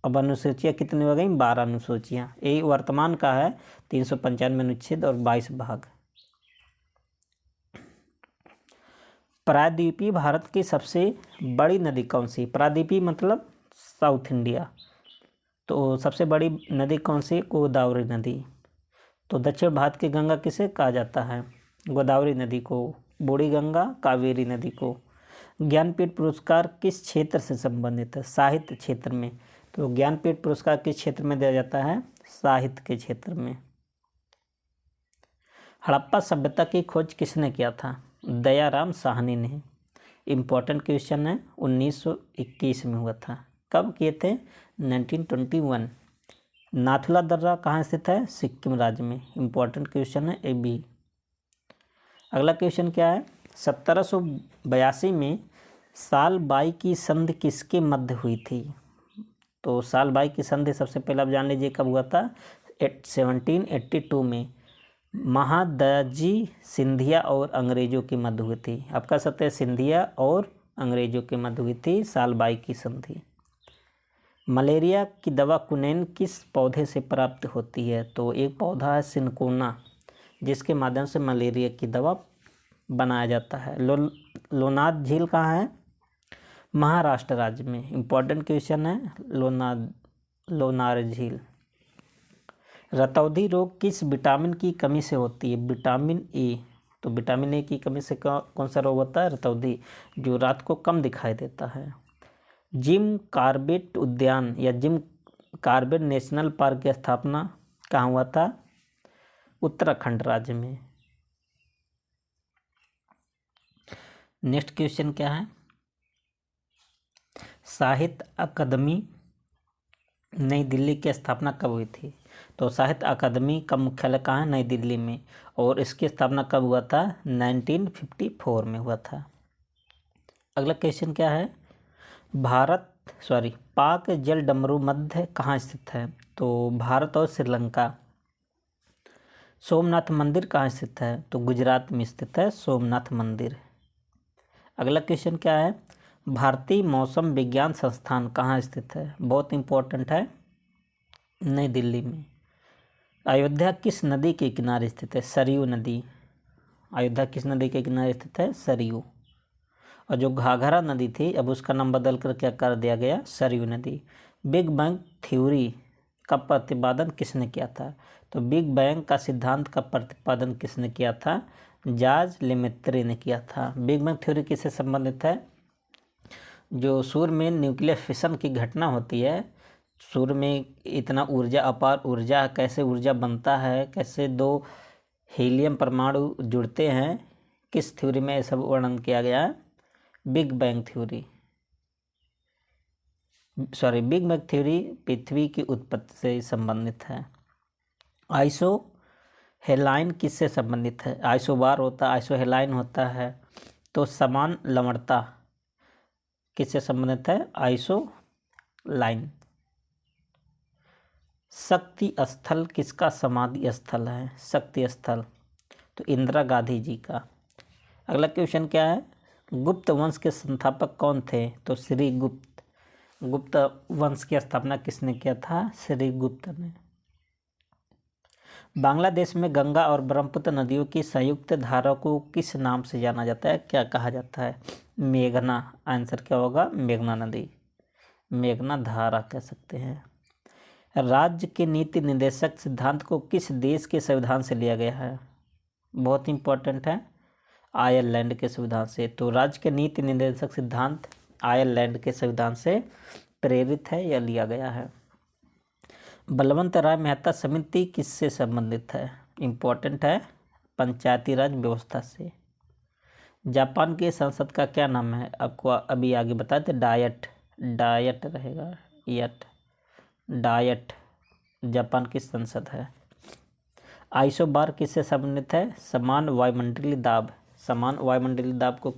अब अनुसूचियाँ कितनी हो गई? 12 अनुसूचियाँ। यही वर्तमान का है, 395 अनुच्छेद और 22 भाग। प्रायद्वीपीय भारत की सबसे बड़ी नदी कौन सी? प्रायद्वीपीय मतलब साउथ इंडिया। तो सबसे बड़ी नदी कौन सी? गोदावरी नदी। तो दक्षिण भारत की गंगा किसे कहा जाता है? गोदावरी नदी को। बूढ़ी गंगा कावेरी नदी को। ज्ञानपीठ पुरस्कार किस क्षेत्र से संबंधित है? साहित्य क्षेत्र में। तो ज्ञानपीठ पुरस्कार किस क्षेत्र में दिया जाता है? साहित्य के क्षेत्र में। हड़प्पा सभ्यता की खोज किसने किया था? दयाराम साहनी ने। इम्पोर्टेंट क्वेश्चन है, 1921 में हुआ था। कब किए थे? 1921। नाथुला दर्रा कहाँ स्थित है? सिक्किम राज्य में। इम्पोर्टेंट क्वेश्चन है ये भी। अगला क्वेश्चन क्या है? 1782 में साल बाई की संधि किसके मध्य हुई थी? तो साल बाई की संधि सबसे पहले आप जान लीजिए कब हुआ था? 1782 में महादजी सिंधिया और अंग्रेजों के मध्य हुई थी। आप कह सकते हैं सिंधिया और अंग्रेजों के मध्य हुई थी साल बाई की संधि। मलेरिया की दवा कुनैन किस पौधे से प्राप्त होती है? तो एक पौधा है सिनकोना, जिसके माध्यम से मलेरिया की दवा बनाया जाता है। लोनाद झील कहाँ है? महाराष्ट्र राज्य में। इम्पोर्टेंट क्वेश्चन है लोनार झील। रतौंधी रोग किस विटामिन की कमी से होती है? Vitamin A. तो विटामिन ए की कमी से कौन सा रोग होता है? रतौंधी, जो रात को कम दिखाई देता है। जिम कॉर्बेट उद्यान या जिम कॉर्बेट नेशनल पार्क की स्थापना कहाँ हुआ था? उत्तराखंड राज्य में। नेक्स्ट क्वेश्चन क्या है? साहित्य अकादमी नई दिल्ली की स्थापना कब हुई थी? तो साहित्य अकादमी का मुख्यालय कहाँ है? नई दिल्ली में। और इसकी स्थापना कब हुआ था? 1954 में हुआ था। अगला क्वेश्चन क्या है? पाक जल डमरू मध्य कहाँ स्थित है? तो भारत और श्रीलंका। सोमनाथ मंदिर कहाँ स्थित है? तो गुजरात में स्थित है सोमनाथ मंदिर। अगला क्वेश्चन क्या है? भारतीय मौसम विज्ञान संस्थान कहाँ स्थित है? बहुत इंपॉर्टेंट है, नई दिल्ली में। अयोध्या किस नदी के किनारे स्थित है? सरयू नदी। अयोध्या किस नदी के किनारे स्थित है? सरयू। और जो घाघरा नदी थी, अब उसका नाम बदल कर क्या कर दिया गया? सरयू नदी। बिग बैंग थ्योरी का प्रतिपादन किसने किया था? तो बिग बैंग का सिद्धांत का प्रतिपादन किसने किया था? जॉर्ज लेमेत्रे ने किया था। बिग बैंग थ्योरी किससे संबंधित है? जो सूर्य में न्यूक्लियर फिशन की घटना होती है, सूर्य में इतना ऊर्जा, अपार ऊर्जा, कैसे ऊर्जा बनता है, कैसे दो हीलियम परमाणु जुड़ते हैं, किस थ्योरी में ये सब वर्णन किया गया है? Big bang theory. Big bang theory पृथ्वी की उत्पत्ति से संबंधित है। आइसो हेलाइन किससे संबंधित है? आइसोबार होता है, आइसो हेलाइन होता है। तो समान लवणता किससे संबंधित है? Iso line. शक्ति स्थल किसका समाधि स्थल है? शक्ति स्थल तो इंदिरा गांधी जी का। अगला क्वेश्चन क्या है? गुप्त वंश के संस्थापक कौन थे? तो श्री गुप्त। गुप्त वंश की स्थापना किसने किया था? श्री गुप्त ने। बांग्लादेश में गंगा और ब्रह्मपुत्र नदियों की संयुक्त धारा को किस नाम से जाना जाता है? क्या कहा जाता है? मेघना। आंसर क्या होगा? मेघना नदी, मेघना धारा कह सकते हैं। राज्य के नीति निर्देशक सिद्धांत को किस देश के संविधान से लिया गया है? बहुत इंपॉर्टेंट है, आयरलैंड के संविधान से। तो राज्य के नीति निर्देशक सिद्धांत आयरलैंड के संविधान से प्रेरित है या लिया गया है। बलवंत राय मेहता समिति किससे संबंधित है? इंपॉर्टेंट है, पंचायती राज व्यवस्था से। जापान की संसद का क्या नाम है? आपको अभी आगे बताए थे, डायट रहेगा, डायट जापान की संसद है। आइसोबार किससे संबंधित है? समान वायुमंडलीय दाब। समान वायुमंडलीय दाब को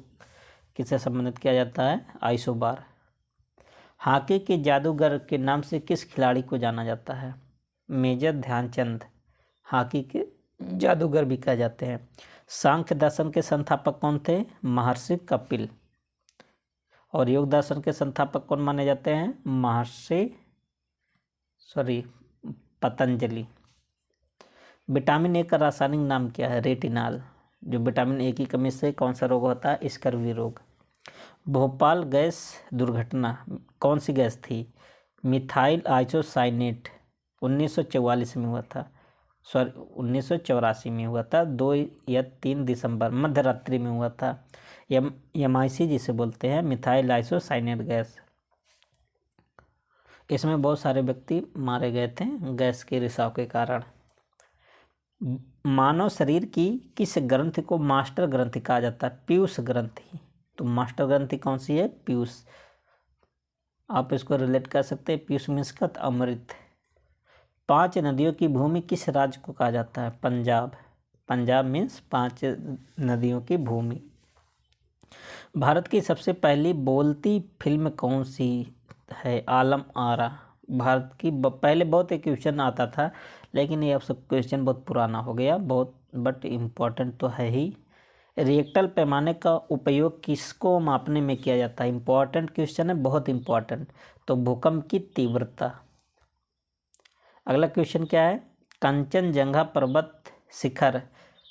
किससे संबंधित किया जाता है? आइसोबार। हॉकी के जादूगर के नाम से किस खिलाड़ी को जाना जाता है? मेजर ध्यानचंद हॉकी के जादूगर भी कहे जाते हैं। सांख्य दर्शन के संस्थापक कौन थे? महर्षि कपिल। और योग दर्शन के संस्थापक कौन माने जाते हैं? पतंजलि। विटामिन ए का रासायनिक नाम क्या है? रेटिनाल। जो विटामिन ए की कमी से कौन सा रोग होता है? स्कर्वी रोग। भोपाल गैस दुर्घटना कौन सी गैस थी? मिथाइल आइसोसाइनेट 1944 में हुआ था। 1984 में हुआ था, 2 या 3 दिसंबर मध्य रात्रि में हुआ था। MIC जिसे बोलते हैं, मिथाइल आइसोसाइनेट गैस। इसमें बहुत सारे व्यक्ति मारे गए थे गैस के रिसाव के कारण। मानव शरीर की किस ग्रंथि को मास्टर ग्रंथि कहा जाता है? पीयूष ग्रंथि। तो मास्टर ग्रंथि कौन सी है? पीयूष। आप इसको रिलेट कर सकते हैं, पीयूष मीन्स का अमृत। 5 नदियों की भूमि किस राज्य को कहा जाता है? पंजाब। पंजाब मीन्स 5 नदियों की भूमि। भारत की सबसे पहली बोलती फिल्म कौन सी है? आलम आरा। भारत की पहले बहुत एक क्वेश्चन आता था, लेकिन ये अब सब क्वेश्चन बहुत पुराना हो गया, बहुत बट इम्पोर्टेंट तो है ही। रिएक्टर पैमाने का उपयोग किसको मापने में किया जाता है? इम्पोर्टेंट क्वेश्चन है, बहुत इम्पोर्टेंट। तो भूकंप की तीव्रता। अगला क्वेश्चन क्या है? कंचनजंगा पर्वत शिखर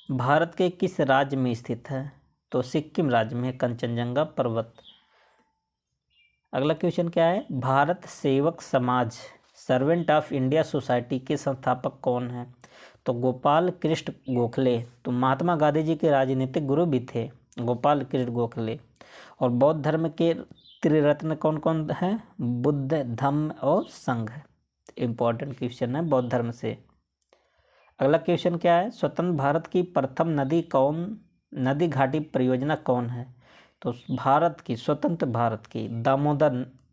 भारत के किस राज्य में स्थित है? तो सिक्किम राज्य में कंचनजंगा पर्वत। अगला क्वेश्चन क्या है? भारत सेवक समाज सर्वेंट ऑफ इंडिया सोसाइटी के संस्थापक कौन है? तो गोपाल कृष्ण गोखले। तो महात्मा गांधी जी के राजनीतिक गुरु भी थे गोपाल कृष्ण गोखले। और बौद्ध धर्म के त्रिरत्न कौन कौन है? बुद्ध, धम्म और संघ। इंपॉर्टेंट क्वेश्चन है बौद्ध धर्म से। अगला क्वेश्चन क्या है? स्वतंत्र भारत की प्रथम नदी घाटी परियोजना कौन है? तो भारत की स्वतंत्र भारत की दामोदर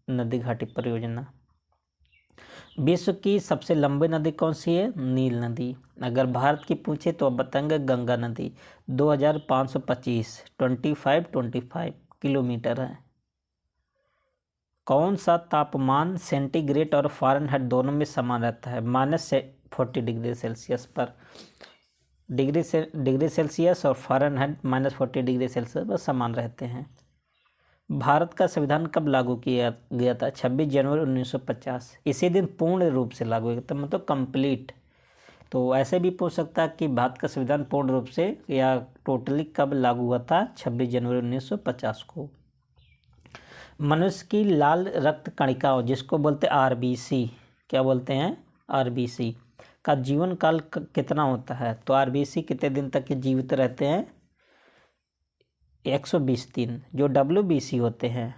नदी घाटी परियोजना। विश्व की सबसे लंबी नदी कौन सी है? नील नदी। अगर भारत की पूछे तो आप बताएंगे गंगा नदी 2525 किलोमीटर है। कौन सा तापमान सेंटीग्रेड और फ़ारेनहाइट दोनों में समान रहता है? -40 डिग्री सेल्सियस पर। डिग्री सेल्सियस और फ़ारेनहाइट -40 डिग्री सेल्सियस पर समान रहते हैं। भारत का संविधान कब लागू किया गया था? 26 जनवरी 1950। इसी दिन पूर्ण रूप से लागू किया था, मतलब कंप्लीट। तो ऐसे भी पूछ सकता है कि भारत का संविधान पूर्ण रूप से या टोटली कब लागू हुआ था? 26 जनवरी 1950 को। मनुष्य की लाल रक्त कणिकाओं जिसको बोलते हैं आरबीसी, क्या बोलते हैं? आरबीसी का जीवन काल कितना होता है? तो आरबीसी कितने दिन तक के जीवित रहते हैं? 120 दिन। जो डब्ल्यूबीसी होते हैं,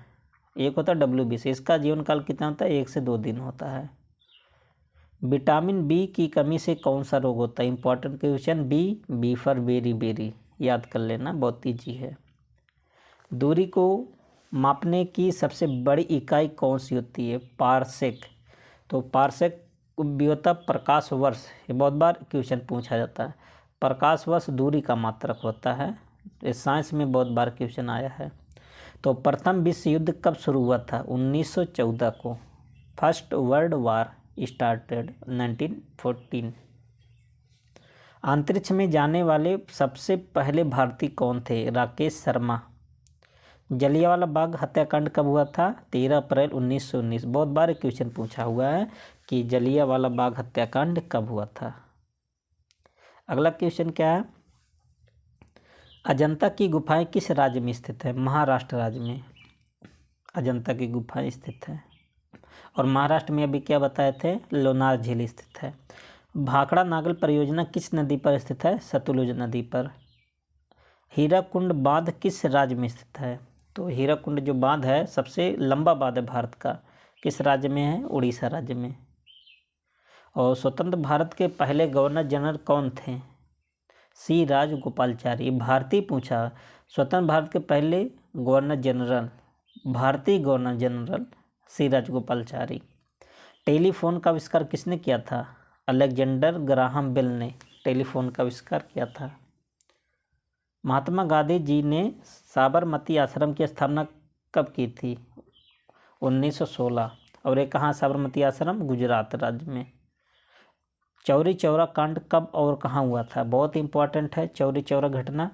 एक होता है डब्ल्यूबीसी, इसका जीवन काल कितना होता है? 1 से 2 दिन होता है। विटामिन बी की कमी से कौन सा रोग होता है? Important question. B for berry, याद कर लेना, बहुत ईजी है। दूरी को मापने की सबसे बड़ी इकाई कौन सी होती है? पारसेक। तो पारसेक भी होता है प्रकाश वर्ष। ये बहुत बार क्वेश्चन पूछा जाता है। प्रकाश वर्ष दूरी का मात्रक होता है। ये साइंस में बहुत बार क्वेश्चन आया है। तो प्रथम विश्व युद्ध कब शुरू हुआ था? 1914 को। First world war started 1914। अंतरिक्ष में जाने वाले सबसे पहले भारतीय कौन थे? राकेश शर्मा। जलियांवाला बाग हत्याकांड कब हुआ था? 13 अप्रैल 1919। बहुत बार क्वेश्चन पूछा हुआ है कि जलियांवाला बाग हत्याकांड कब हुआ था। अगला क्वेश्चन क्या है? अजंता की गुफाएं किस राज्य में स्थित है? महाराष्ट्र राज्य में अजंता की गुफाएं स्थित है। और महाराष्ट्र में अभी क्या बताए थे? लोनार झील स्थित है। भाखड़ा नागल परियोजना किस नदी पर स्थित है? सतलुज नदी पर। हीराकुंड बांध किस राज्य में स्थित है? तो हीराकुंड जो बांध है सबसे लंबा बांध है भारत का, किस राज्य में है? उड़ीसा राज्य में। और स्वतंत्र भारत के पहले गवर्नर जनरल कौन थे? सी राजगोपालाचारी। भारतीय पूछा, स्वतंत्र भारत के पहले गवर्नर जनरल, भारतीय गवर्नर जनरल सी राजगोपालाचारी। टेलीफोन का आविष्कार किसने किया था? अलेक्जेंडर ग्राहम बेल ने टेलीफोन का आविष्कार किया था। महात्मा गांधी जी ने साबरमती आश्रम की स्थापना कब की थी? 1916। और ये कहाँ साबरमती आश्रम? गुजरात राज्य में। चौरी चौरा कांड कब और कहाँ हुआ था? बहुत इंपॉर्टेंट है चौरी चौरा घटना।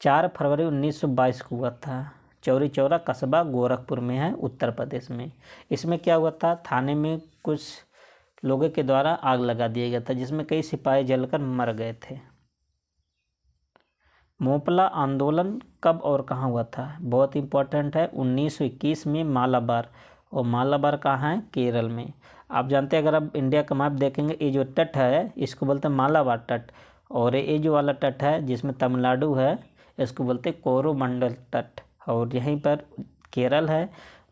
4 फरवरी 1922 को हुआ था। चौरी चौरा कस्बा गोरखपुर में है, उत्तर प्रदेश में। इसमें क्या हुआ था? थाने में कुछ लोगों के द्वारा आग लगा दिया गया था, जिसमें कई सिपाही जलकर मर गए थे। मोपला आंदोलन कब और कहाँ हुआ था? बहुत इंपॉर्टेंट है 1921 में मालाबार। और मालाबार कहाँ है? केरल में। आप जानते हैं, अगर आप इंडिया का मैप देखेंगे, ये जो तट है इसको बोलते हैं मालाबार तट। और ये जो वाला तट है जिसमें तमिलनाडु है, इसको बोलते हैं कोरोमंडल तट। और यहीं पर केरल है।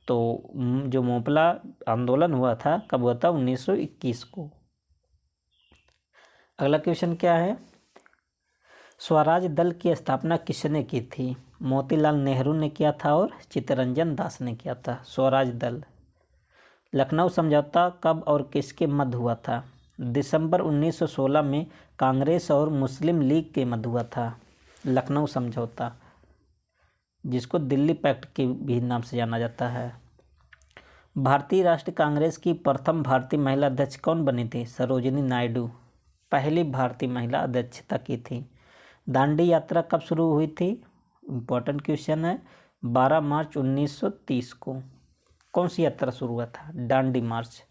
तो जो मोपला आंदोलन हुआ था कब हुआ था? 1921 को। अगला क्वेश्चन क्या है? स्वराज दल की स्थापना किसने की थी? मोतीलाल नेहरू ने किया था और चित्तरंजन दास ने किया था। स्वराज दल। लखनऊ समझौता कब और किसके मध्य हुआ था? दिसंबर 1916 में कांग्रेस और मुस्लिम लीग के मध्य हुआ था लखनऊ समझौता, जिसको दिल्ली पैक्ट के भी नाम से जाना जाता है। भारतीय राष्ट्रीय कांग्रेस की प्रथम भारतीय महिला अध्यक्ष कौन बनी थी? सरोजिनी नायडू पहली भारतीय महिला अध्यक्षता की थी। दांडी यात्रा कब शुरू हुई थी? इम्पोर्टेंट क्वेश्चन है। 12 मार्च 1930 को। कौन सी यात्रा शुरू हुआ था? दांडी मार्च।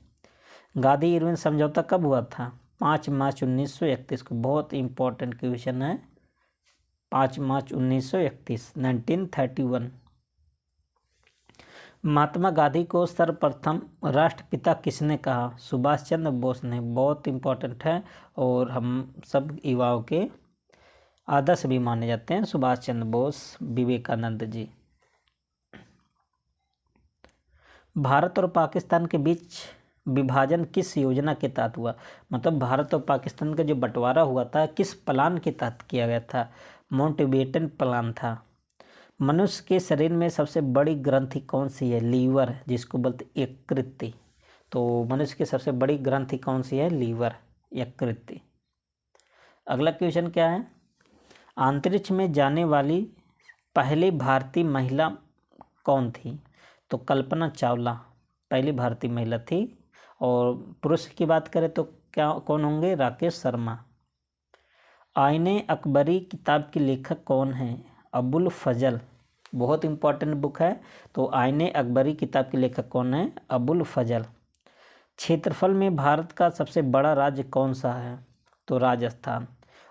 गांधी इरविन समझौता कब हुआ था? 5 मार्च 1931 को। बहुत इंपॉर्टेंट क्वेश्चन है। 5 मार्च 1931, 1931। महात्मा गांधी को सर्वप्रथम राष्ट्रपिता किसने कहा? सुभाष चंद्र बोस ने। बहुत इम्पोर्टेंट है और हम सब युवाओं के आदर्श भी माने जाते हैं सुभाष चंद्र बोस, विवेकानंद जी। भारत और पाकिस्तान के बीच विभाजन किस योजना के तहत हुआ? मतलब भारत और पाकिस्तान का जो बंटवारा हुआ था किस प्लान के तहत किया गया था? माउंटबेटन प्लान था। मनुष्य के शरीर में सबसे बड़ी ग्रंथि कौन सी है? लीवर, जिसको बोलते यकृत। तो मनुष्य की सबसे बड़ी ग्रंथि कौन सी है? लीवर, यकृत। अगला क्वेश्चन क्या है? अंतरिक्ष में जाने वाली पहली भारतीय महिला कौन थी? तो कल्पना चावला पहली भारतीय महिला थी। और पुरुष की बात करें तो क्या कौन होंगे? राकेश शर्मा। आईने अकबरी किताब के लेखक कौन हैं? अबुल फजल। बहुत इंपॉर्टेंट बुक है। तो आईने अकबरी किताब के लेखक कौन है? अबुल फजल। क्षेत्रफल में भारत का सबसे बड़ा राज्य कौन सा है? तो राजस्थान।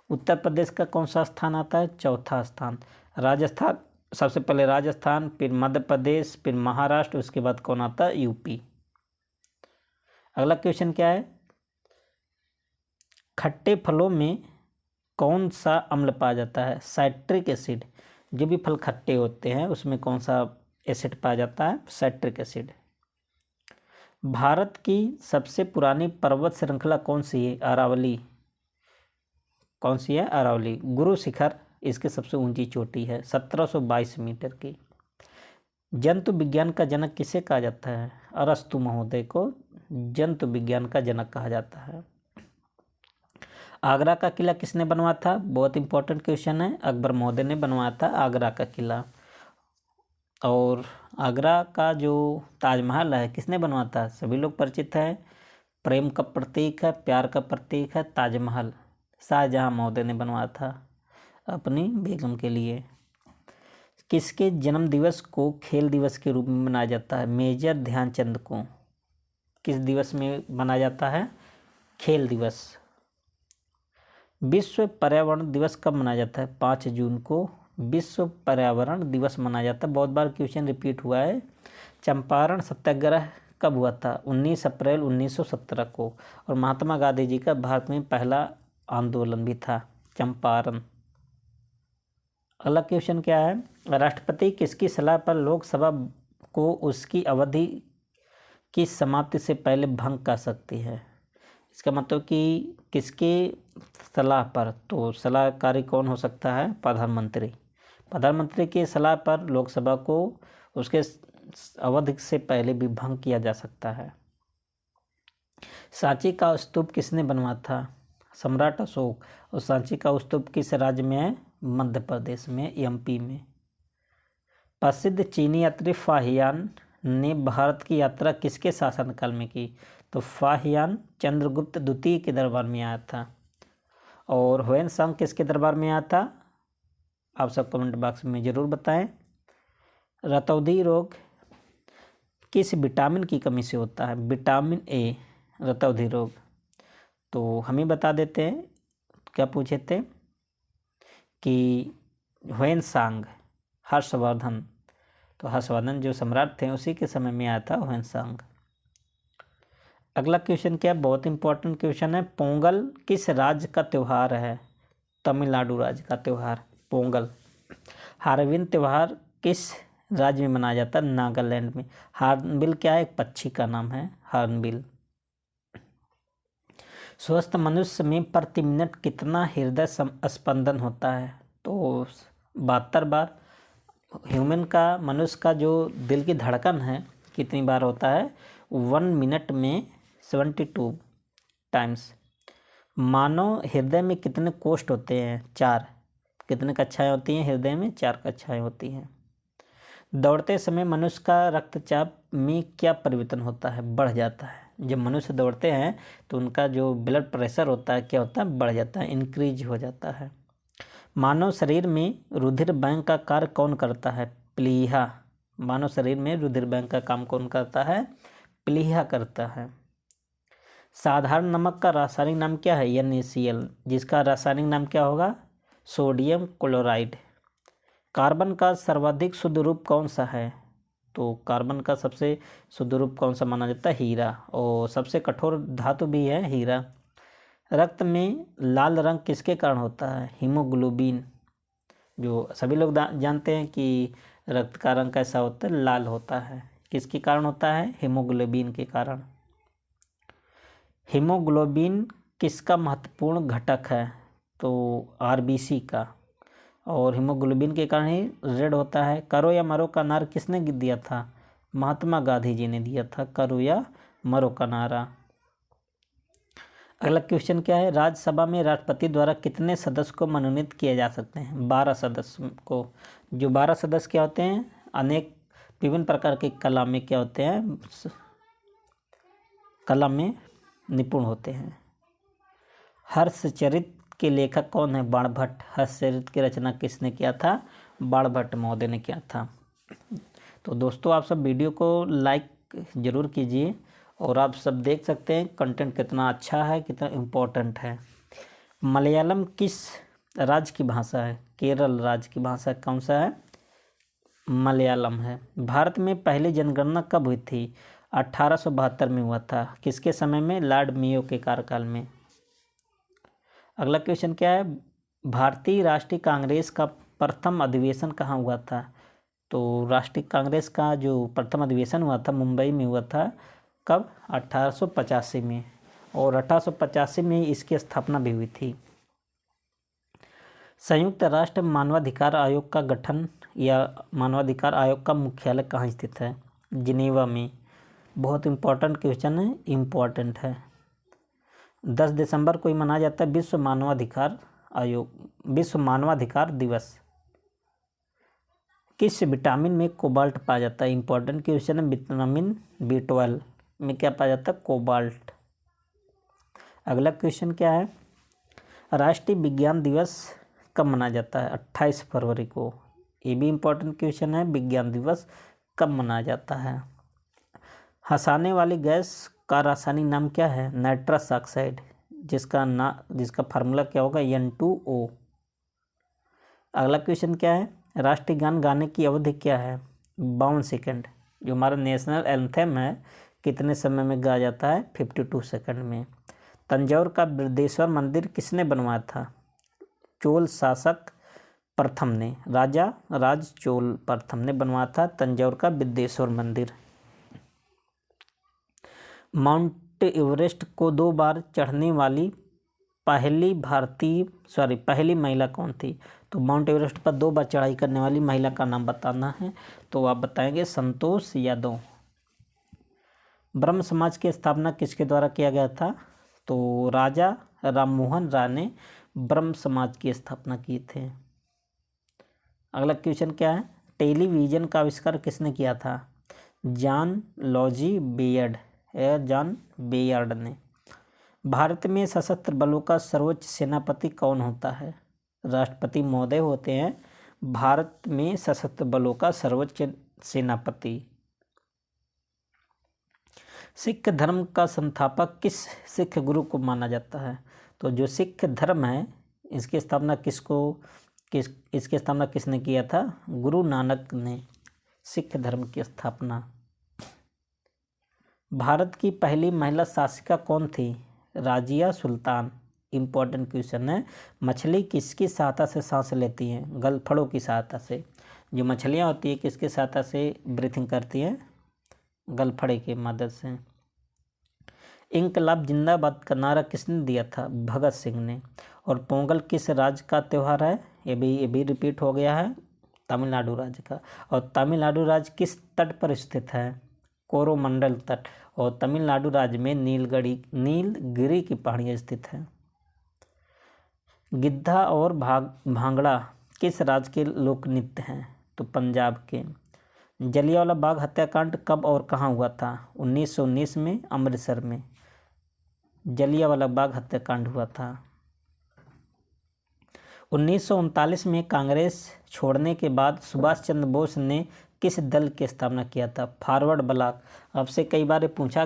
उत्तर प्रदेश का कौन सा स्थान आता है? चौथा स्थान। राजस्थान सबसे पहले, राजस्थान, फिर मध्य प्रदेश, फिर महाराष्ट्र, उसके बाद कौन आता है? यूपी। अगला क्वेश्चन क्या है? खट्टे फलों में कौन सा अम्ल पाया जाता है? Citric acid. जो भी फल खट्टे होते हैं उसमें कौन सा एसिड पाया जाता है? Citric acid. भारत की सबसे पुरानी पर्वत श्रृंखला कौन सी है? अरावली। कौन सी है? अरावली। गुरु शिखर इसकी सबसे ऊंची चोटी है, 1722 मीटर की। जंतु विज्ञान का जनक किसे कहा जाता है? अरस्तु महोदय को जंतु विज्ञान का जनक कहा जाता है। आगरा का किला किसने बनवाया था? बहुत इंपॉर्टेंट क्वेश्चन है। अकबर महोदय ने बनवाया था आगरा का किला। और आगरा का जो ताजमहल है किसने बनवाया था? सभी लोग परिचित है। प्रेम का प्रतीक है, प्यार का प्रतीक है ताजमहल। शाहजहां महोदय ने बनवाया था अपनी बेगम के लिए। किसके जन्म दिवस को खेल दिवस के रूप में मनाया जाता है? मेजर ध्यानचंद को। किस दिवस में मनाया जाता है? खेल दिवस। विश्व पर्यावरण दिवस कब मनाया जाता है? 5 जून को विश्व पर्यावरण दिवस मनाया जाता है। बहुत बार क्वेश्चन रिपीट हुआ है। चंपारण सत्याग्रह कब हुआ था? 19 अप्रैल 1917 को। और महात्मा गांधी जी का भारत में पहला आंदोलन भी था, चंपारण। अगला क्वेश्चन क्या है? राष्ट्रपति किसकी सलाह पर लोकसभा को उसकी अवधि की समाप्ति से पहले भंग कर सकती है? इसका मतलब कि किसके सलाह पर? तो सलाहकारी कौन हो सकता है? प्रधानमंत्री। प्रधानमंत्री की सलाह पर लोकसभा को उसके अवधि से पहले भी भंग किया जा सकता है। सांची का स्तूप किसने बनवाया था? सम्राट अशोक। और सांची का स्तूप किस राज्य में है? मध्य प्रदेश में, एमपी में। प्रसिद्ध चीनी यात्री फाहियान ने भारत की यात्रा किसके शासनकाल में की? तो फाहियान चंद्रगुप्त द्वितीय के दरबार में आया था। और ह्वेनसांग किसके दरबार में आया था? आप सब कमेंट बॉक्स में ज़रूर बताएं। रतौंधी रोग किस विटामिन की कमी से होता है? विटामिन ए, रतौंधी रोग। तो हम ही बता देते हैं, क्या पूछे थे कि ह्वेनसांग, हर्षवर्धन। तो हर्षवर्धन जो सम्राट थे उसी के समय में आया था ह्वेनसांग। अगला क्वेश्चन क्या? बहुत इंपॉर्टेंट क्वेश्चन है। पोंगल किस राज्य का त्यौहार है? तमिलनाडु राज्य का त्यौहार पोंगल। हार्नबिल त्यौहार किस राज्य में मनाया जाता है? नागालैंड में। हार्नबिल क्या है? एक पक्षी का नाम है हार्नबिल। स्वस्थ मनुष्य में प्रति मिनट कितना हृदय स्पंदन होता है? तो 72 बार। ह्यूमन का, मनुष्य का जो दिल की धड़कन है कितनी बार होता है? 1 मिनट में 72 टाइम्स। मानव हृदय में कितने कोष्ठ होते हैं? 4। कितने कक्षाएं होती हैं हृदय में? 4 कक्षाएं होती हैं। दौड़ते समय मनुष्य का रक्तचाप में क्या परिवर्तन होता है? बढ़ जाता है। जब मनुष्य दौड़ते हैं तो उनका जो ब्लड प्रेशर होता है क्या होता है? बढ़ जाता है, इंक्रीज हो जाता है। मानव शरीर में रुधिर बैंक का कार्य कौन करता है? प्लीहा। मानव शरीर में रुधिर बैंक का काम कौन करता है? प्लीहा करता है। साधारण नमक का रासायनिक नाम क्या है? NaCl। जिसका रासायनिक नाम क्या होगा? Sodium chloride. कार्बन का सर्वाधिक शुद्ध रूप कौन सा है? तो कार्बन का सबसे शुद्ध रूप कौन सा माना जाता है? हीरा। और सबसे कठोर धातु भी है हीरा। रक्त में लाल रंग किसके कारण होता है? हीमोग्लोबिन। जो सभी लोग जानते हैं कि रक्त का रंग कैसा होता है? लाल होता है। किसके कारण होता है? हीमोग्लोबिन के कारण। हीमोग्लोबिन किसका महत्वपूर्ण घटक है? तो आरबीसी का। और हीमोग्लोबिन के कारण ही रेड होता है। करो या मरो का नारा किसने दिया था? महात्मा गांधी जी ने दिया था करो या मरो का नारा। अगला क्वेश्चन क्या है? राज्यसभा में राष्ट्रपति द्वारा कितने सदस्य को मनोनीत किए जा सकते हैं? 12 सदस्य को। जो 12 सदस्य क्या होते हैं? अनेक विभिन्न प्रकार के कला में क्या होते हैं? कला में निपुण होते हैं। हर्षचरित के लेखक कौन है? बाणभट्ट। हर्षचरित की रचना किसने किया था? बाणभट्ट महोदय ने किया था। तो दोस्तों आप सब वीडियो को लाइक ज़रूर कीजिए और आप सब देख सकते हैं कंटेंट कितना अच्छा है, कितना इम्पोर्टेंट है। मलयालम किस राज्य की भाषा है? केरल राज्य की भाषा कौन सा है? मलयालम है। भारत में पहली जनगणना कब हुई थी? 1872 में हुआ था। किसके समय में? लॉर्ड मेयो के कार्यकाल में। अगला क्वेश्चन क्या है? भारतीय राष्ट्रीय कांग्रेस का प्रथम अधिवेशन कहाँ हुआ था? तो राष्ट्रीय कांग्रेस का जो प्रथम अधिवेशन हुआ था मुंबई में हुआ था। कब? 1885 में। और 1885 में इसकी स्थापना भी हुई थी। संयुक्त राष्ट्र मानवाधिकार आयोग का गठन या मानवाधिकार आयोग का मुख्यालय कहाँ स्थित है? जिनेवा में। बहुत इम्पोर्टेंट क्वेश्चन है, इम्पोर्टेंट है। 10 दिसंबर को ही मनाया जाता है विश्व मानवाधिकार दिवस। किस विटामिन में कोबाल्ट पाया जाता है? इम्पोर्टेंट क्वेश्चन है। विटामिन B12 में क्या पाया जाता है? कोबाल्ट। अगला क्वेश्चन क्या है? राष्ट्रीय विज्ञान दिवस कब मनाया जाता है? 28 फरवरी को। ये भी इम्पोर्टेंट क्वेश्चन है। विज्ञान दिवस कब मनाया जाता है? हंसाने वाली गैस का रासायनिक नाम क्या है? Nitrous oxide. जिसका फार्मूला क्या होगा? N2O। अगला क्वेश्चन क्या है? राष्ट्रीय गान गाने की अवधि क्या है? 52 सेकंड। जो हमारा नेशनल एंथम है कितने समय में गाया जाता है? 52 सेकंड में। तंजौर का बृहदेश्वर मंदिर किसने बनवाया था? चोल शासक प्रथम ने। राजा राज चोल प्रथम ने बनवाया था तंजौर का बृहदेश्वर मंदिर। माउंट एवरेस्ट को 2 बार चढ़ने वाली पहली महिला कौन थी? तो माउंट एवरेस्ट पर 2 बार चढ़ाई करने वाली महिला का नाम बताना है। तो आप बताएंगे संतोष यादव। ब्रह्म समाज की स्थापना किसके द्वारा किया गया था? तो राजा राममोहन राय ने ब्रह्म समाज की स्थापना की थे। अगला क्वेश्चन क्या है? टेलीविज़न का आविष्कार किसने किया था? जॉन लॉजी बेयर्ड ने। भारत में सशस्त्र बलों का सर्वोच्च सेनापति कौन होता है? राष्ट्रपति महोदय होते हैं भारत में सशस्त्र बलों का सर्वोच्च सेनापति। सिख धर्म का संस्थापक किस सिख गुरु को माना जाता है? तो जो सिख धर्म है इसकी स्थापना किसने किया था? गुरु नानक ने सिख धर्म की स्थापना। भारत की पहली महिला शासिका कौन थी? राजिया सुल्तान। इम्पोर्टेंट क्वेश्चन है। मछली किसकी सहायता से सांस लेती हैं? गलफड़ों की सहायता से। जो मछलियाँ होती है किसकी सहायता से ब्रीथिंग करती हैं? गलफड़े की मदद से। इंकलाब जिंदाबाद का नारा किसने दिया था? भगत सिंह ने। और पोंगल किस राज्य का त्यौहार है? ये भी रिपीट हो गया है, तमिलनाडु राज्य का। और तमिलनाडु राज्य किस तट पर स्थित है? कोरोमंडल तट। और तमिलनाडु राज्य में नीलगिरी की पहाड़ियाँ स्थित हैं। गिद्धा और भांगड़ा किस राज्य के लोक नृत्य हैं? तो पंजाब के। जलियांवाला बाग हत्याकांड कब और कहाँ हुआ था? 1919 में अमृतसर में जलियांवाला बाग हत्याकांड हुआ था। 1939 में कांग्रेस छोड़ने के बाद सुभाष चंद्र बोस ने किस दल की स्थापना किया था? Forward block. आपसे कई बार पूछा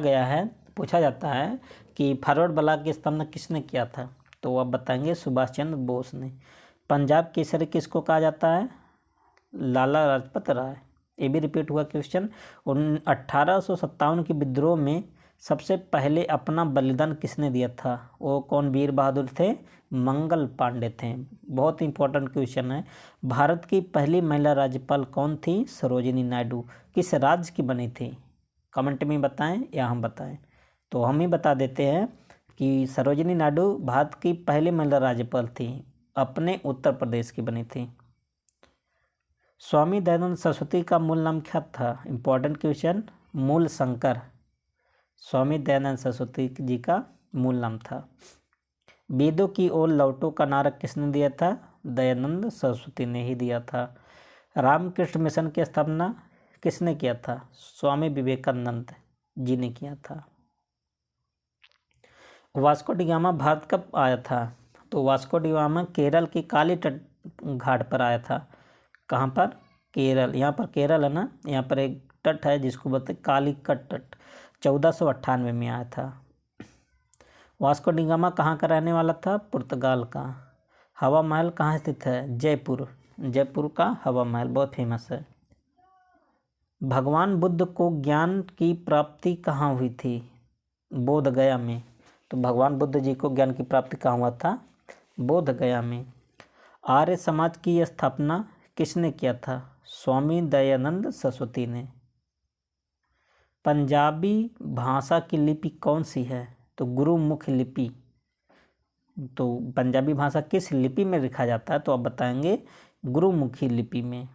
जाता है कि फॉरवर्ड ब्लॉक की स्थापना किसने किया था? तो आप बताएंगे सुभाष चंद्र बोस ने। पंजाब केसरी किसको कहा जाता है? लाला लाजपत राय। ये भी रिपीट हुआ क्वेश्चन। 1857 के विद्रोह में सबसे पहले अपना बलिदान किसने दिया था? वो कौन वीर बहादुर थे? मंगल पांडे थे। बहुत इंपॉर्टेंट क्वेश्चन है। भारत की पहली महिला राज्यपाल कौन थी? सरोजिनी नायडू। किस राज्य की बनी थी? कमेंट में बताएं या हम बताएं? तो हम ही बता देते हैं कि सरोजिनी नायडू भारत की पहली महिला राज्यपाल थी, अपने उत्तर प्रदेश की बनी थी। स्वामी दयानंद सरस्वती का मूल नाम क्या था? Important question. मूल शंकर। स्वामी दयानंद सरस्वती जी का मूल नाम था। वेदों की ओर लौटो का नारा किसने दिया था? दयानंद सरस्वती ने ही दिया था। रामकृष्ण मिशन की स्थापना किसने किया था? स्वामी विवेकानंद जी ने किया था। वास्को डी गामा भारत कब आया था? तो वास्को डी गामा केरल की काली तट घाट पर आया था। कहाँ पर? केरल। यहाँ पर केरल है ना, यहाँ पर एक तट है जिसको बोलते हैं कालीकट तट। 1498 में आया था। वास्को डी गामा कहाँ का रहने वाला था? पुर्तगाल का। हवा महल कहाँ स्थित है? जयपुर। जयपुर का हवा महल बहुत फेमस है। भगवान बुद्ध को ज्ञान की प्राप्ति कहाँ हुई थी? बोध गया में। तो भगवान बुद्ध जी को ज्ञान की प्राप्ति कहाँ हुआ था? बोध गया में। आर्य समाज की स्थापना किसने किया था? स्वामी दयानंद सरस्वती ने। पंजाबी भाषा की लिपि कौन सी है? तो गुरुमुखी लिपि। तो पंजाबी भाषा किस लिपि में लिखा जाता है? तो आप बताएंगे गुरुमुखी लिपि में।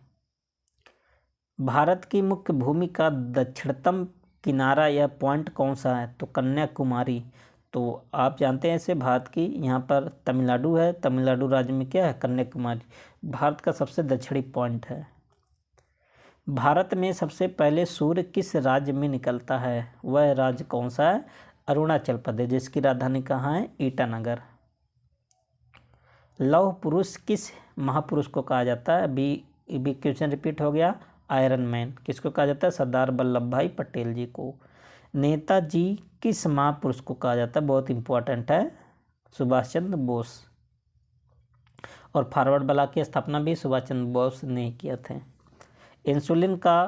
भारत की मुख्य भूमि का दक्षिणतम किनारा या पॉइंट कौन सा है? तो कन्याकुमारी। तो आप जानते हैं ऐसे भारत की यहाँ पर तमिलनाडु है, तमिलनाडु राज्य में क्या है? कन्याकुमारी। भारत का सबसे दक्षिणी पॉइंट है। भारत में सबसे पहले सूर्य किस राज्य में निकलता है? वह राज्य कौन सा है? अरुणाचल प्रदेश, जिसकी राजधानी कहाँ है? ईटानगर। लौह पुरुष किस महापुरुष को कहा जाता है? अभी क्वेश्चन रिपीट हो गया। आयरन मैन किसको कहा जाता है? सरदार वल्लभ भाई पटेल जी को। नेताजी किस महापुरुष को कहा जाता है? बहुत इंपॉर्टेंट है, सुभाष चंद्र बोस। और फॉरवर्ड ब्लॉक की स्थापना भी सुभाष चंद्र बोस ने किया थे। इंसुलिन का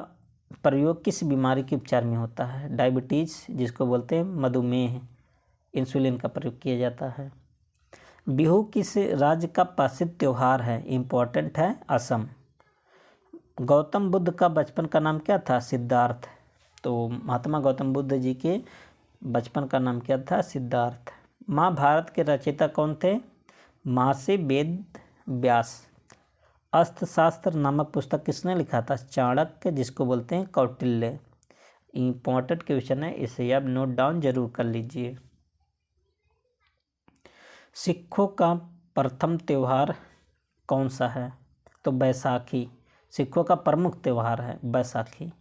प्रयोग किस बीमारी के उपचार में होता है? डायबिटीज़, जिसको बोलते हैं मधुमेह, इंसुलिन का प्रयोग किया जाता है। बिहू किस राज्य का प्रसिद्ध त्यौहार है? इम्पोर्टेंट है, असम। गौतम बुद्ध का बचपन का नाम क्या था? सिद्धार्थ। तो महात्मा गौतम बुद्ध जी के बचपन का नाम क्या था? सिद्धार्थ। महाभारत के रचयिता कौन थे? महर्षि वेद व्यास। अर्थशास्त्र नामक पुस्तक किसने लिखा था? चाणक्य, जिसको बोलते हैं कौटिल्य। इंपॉर्टेंट क्वेश्चन है, इसे आप नोट डाउन जरूर कर लीजिए। सिखों का प्रथम त्यौहार कौन सा है? तो बैसाखी। सिखों का प्रमुख त्यौहार है बैसाखी।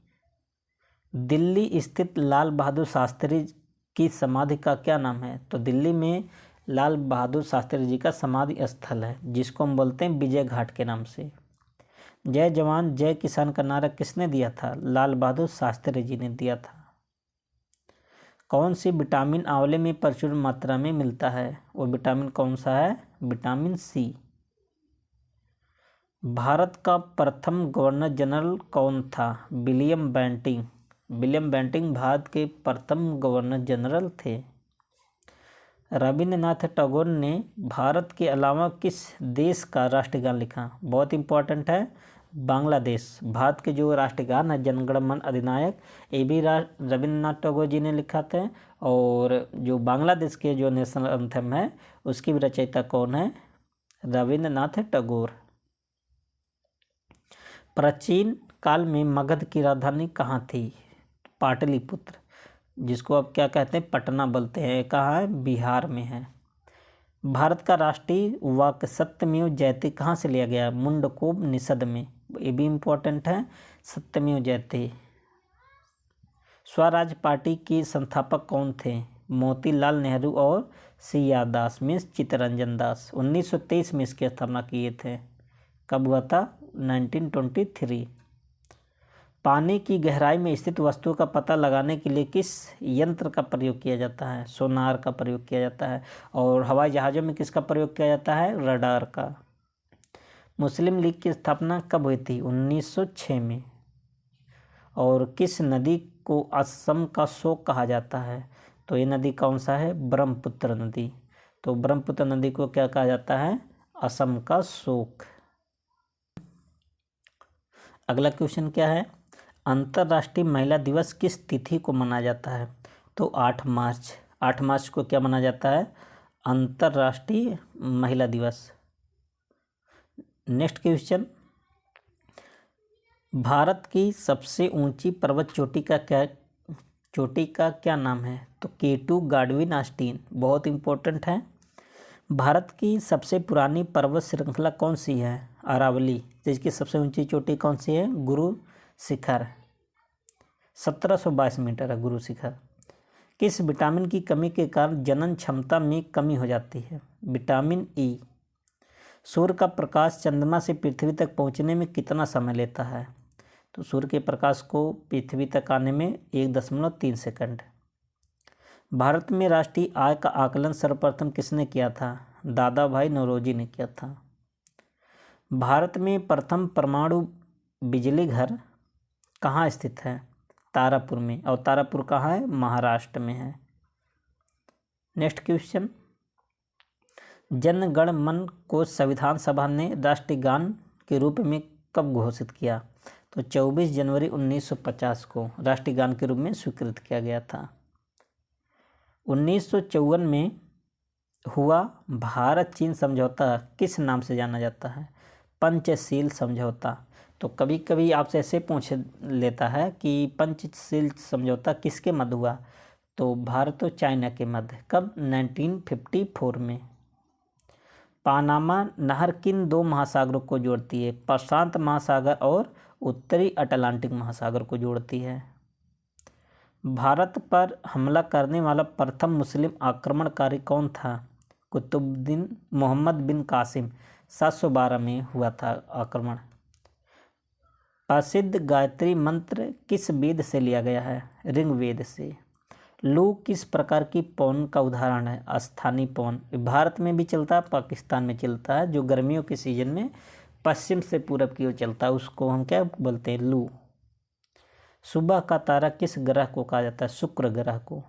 दिल्ली स्थित लाल बहादुर शास्त्री की समाधि का क्या नाम है? तो दिल्ली में लाल बहादुर शास्त्री जी का समाधि स्थल है, जिसको हम बोलते हैं विजय घाट के नाम से। जय जवान जय किसान का नारा किसने दिया था? लाल बहादुर शास्त्री जी ने दिया था। कौन सी विटामिन आंवले में प्रचुर मात्रा में मिलता है? वो विटामिन कौन सा है? Vitamin C. भारत का प्रथम गवर्नर जनरल कौन था? William Bentinck. विलियम बेंटिंग भारत के प्रथम गवर्नर जनरल थे। रविन्द्रनाथ टैगोर ने भारत के अलावा किस देश का राष्ट्रगान लिखा? बहुत इंपॉर्टेंट है, बांग्लादेश। भारत के जो राष्ट्रगान है जनगण मन अधिनायक, ये भी रविन्द्रनाथ टैगोर जी ने लिखा था। और जो बांग्लादेश के जो नेशनल एंथम है उसकी भी रचयिता कौन है? रविन्द्रनाथ टैगोर। प्राचीन काल में मगध की राजधानी कहाँ थी? पाटलिपुत्र, जिसको अब क्या कहते हैं? पटना बोलते हैं। कहाँ है? बिहार में है। भारत का राष्ट्रीय वाक्य सत्यमेव जयते कहाँ से लिया गया? मुंडकोपनिषद में। ये भी इम्पोर्टेंट है, सत्यमेव जयते। स्वराज पार्टी के संस्थापक कौन थे? मोतीलाल नेहरू और सिया दास मीन्स चित्तरंजन दास। 1923 में इसकी स्थापना किए थे। कब हुआ था? 1923। पानी की गहराई में स्थित वस्तुओं का पता लगाने के लिए किस यंत्र का प्रयोग किया जाता है? सोनार का प्रयोग किया जाता है। और हवाई जहाज़ों में किसका प्रयोग किया जाता है? रडार का। मुस्लिम लीग की स्थापना कब हुई थी? 1906 में। और किस नदी को असम का शोक कहा जाता है? तो ये नदी कौन सा है? ब्रह्मपुत्र नदी। तो ब्रह्मपुत्र नदी को क्या कहा जाता है? असम का शोक। अगला क्वेश्चन क्या है? अंतर्राष्ट्रीय महिला दिवस किस तिथि को मनाया जाता है? तो 8 मार्च। 8 मार्च को क्या मनाया जाता है? अंतर्राष्ट्रीय महिला दिवस। नेक्स्ट क्वेश्चन, भारत की सबसे ऊंची पर्वत चोटी का क्या नाम है? तो K2 गाडविन आस्टीन। बहुत इंपॉर्टेंट है। भारत की सबसे पुरानी पर्वत श्रृंखला कौन सी है? अरावली। जिसकी सबसे ऊंची चोटी कौन सी है? गुरु शिखर। 1722 मीटर है गुरु शिखर। किस विटामिन की कमी के कारण जनन क्षमता में कमी हो जाती है? Vitamin E. सूर्य का प्रकाश चंद्रमा से पृथ्वी तक पहुंचने में कितना समय लेता है? तो सूर्य के प्रकाश को पृथ्वी तक आने में 1.3 सेकंड। भारत में राष्ट्रीय आय का आकलन सर्वप्रथम किसने किया था? दादा भाई नौरोजी ने किया था। भारत में प्रथम परमाणु बिजली घर कहाँ स्थित है? तारापुर में। और तारापुर कहाँ है? महाराष्ट्र में है। नेक्स्ट क्वेश्चन, जन गण मन को संविधान सभा ने राष्ट्रीय गान के रूप में कब घोषित किया? तो 24 जनवरी 1950 को राष्ट्रीय गान के रूप में स्वीकृत किया गया था। 1954 में हुआ भारत चीन समझौता किस नाम से जाना जाता है? पंचशील समझौता। तो कभी कभी आपसे ऐसे पूछ लेता है कि पंचशील समझौता किसके मध्य हुआ? तो भारत और चाइना के मध्य। कब? 1954 में। पानामा नहर किन 2 महासागरों को जोड़ती है? प्रशांत महासागर और उत्तरी अटलांटिक महासागर को जोड़ती है। भारत पर हमला करने वाला प्रथम मुस्लिम आक्रमणकारी कौन था? कुतुबुद्दीन मोहम्मद बिन कासिम। 712 में हुआ था आक्रमण। प्रसिद्ध गायत्री मंत्र किस वेद से लिया गया है? ऋग्वेद से। लू किस प्रकार की पवन का उदाहरण है? स्थानीय पवन। भारत में भी चलता है, पाकिस्तान में चलता है। जो गर्मियों के सीजन में पश्चिम से पूरब की ओर चलता है उसको हम क्या बोलते हैं? लू। सुबह का तारा किस ग्रह को कहा जाता है? शुक्र ग्रह को।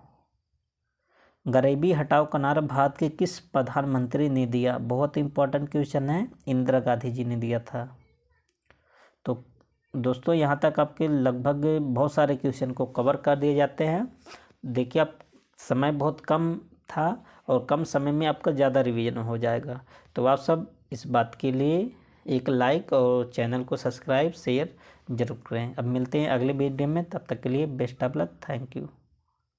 गरीबी हटाओ का नारा भारत के किस प्रधानमंत्री ने दिया? बहुत इंपॉर्टेंट क्वेश्चन है, इंदिरा गांधी जी ने दिया था। तो दोस्तों यहाँ तक आपके लगभग बहुत सारे क्वेश्चन को कवर कर दिए जाते हैं। देखिए आप समय बहुत कम था और कम समय में आपका ज़्यादा रिवीजन हो जाएगा। तो आप सब इस बात के लिए एक लाइक और चैनल को सब्सक्राइब शेयर जरूर करें। अब मिलते हैं अगले वीडियो में, तब तक के लिए best of luck. Thank you.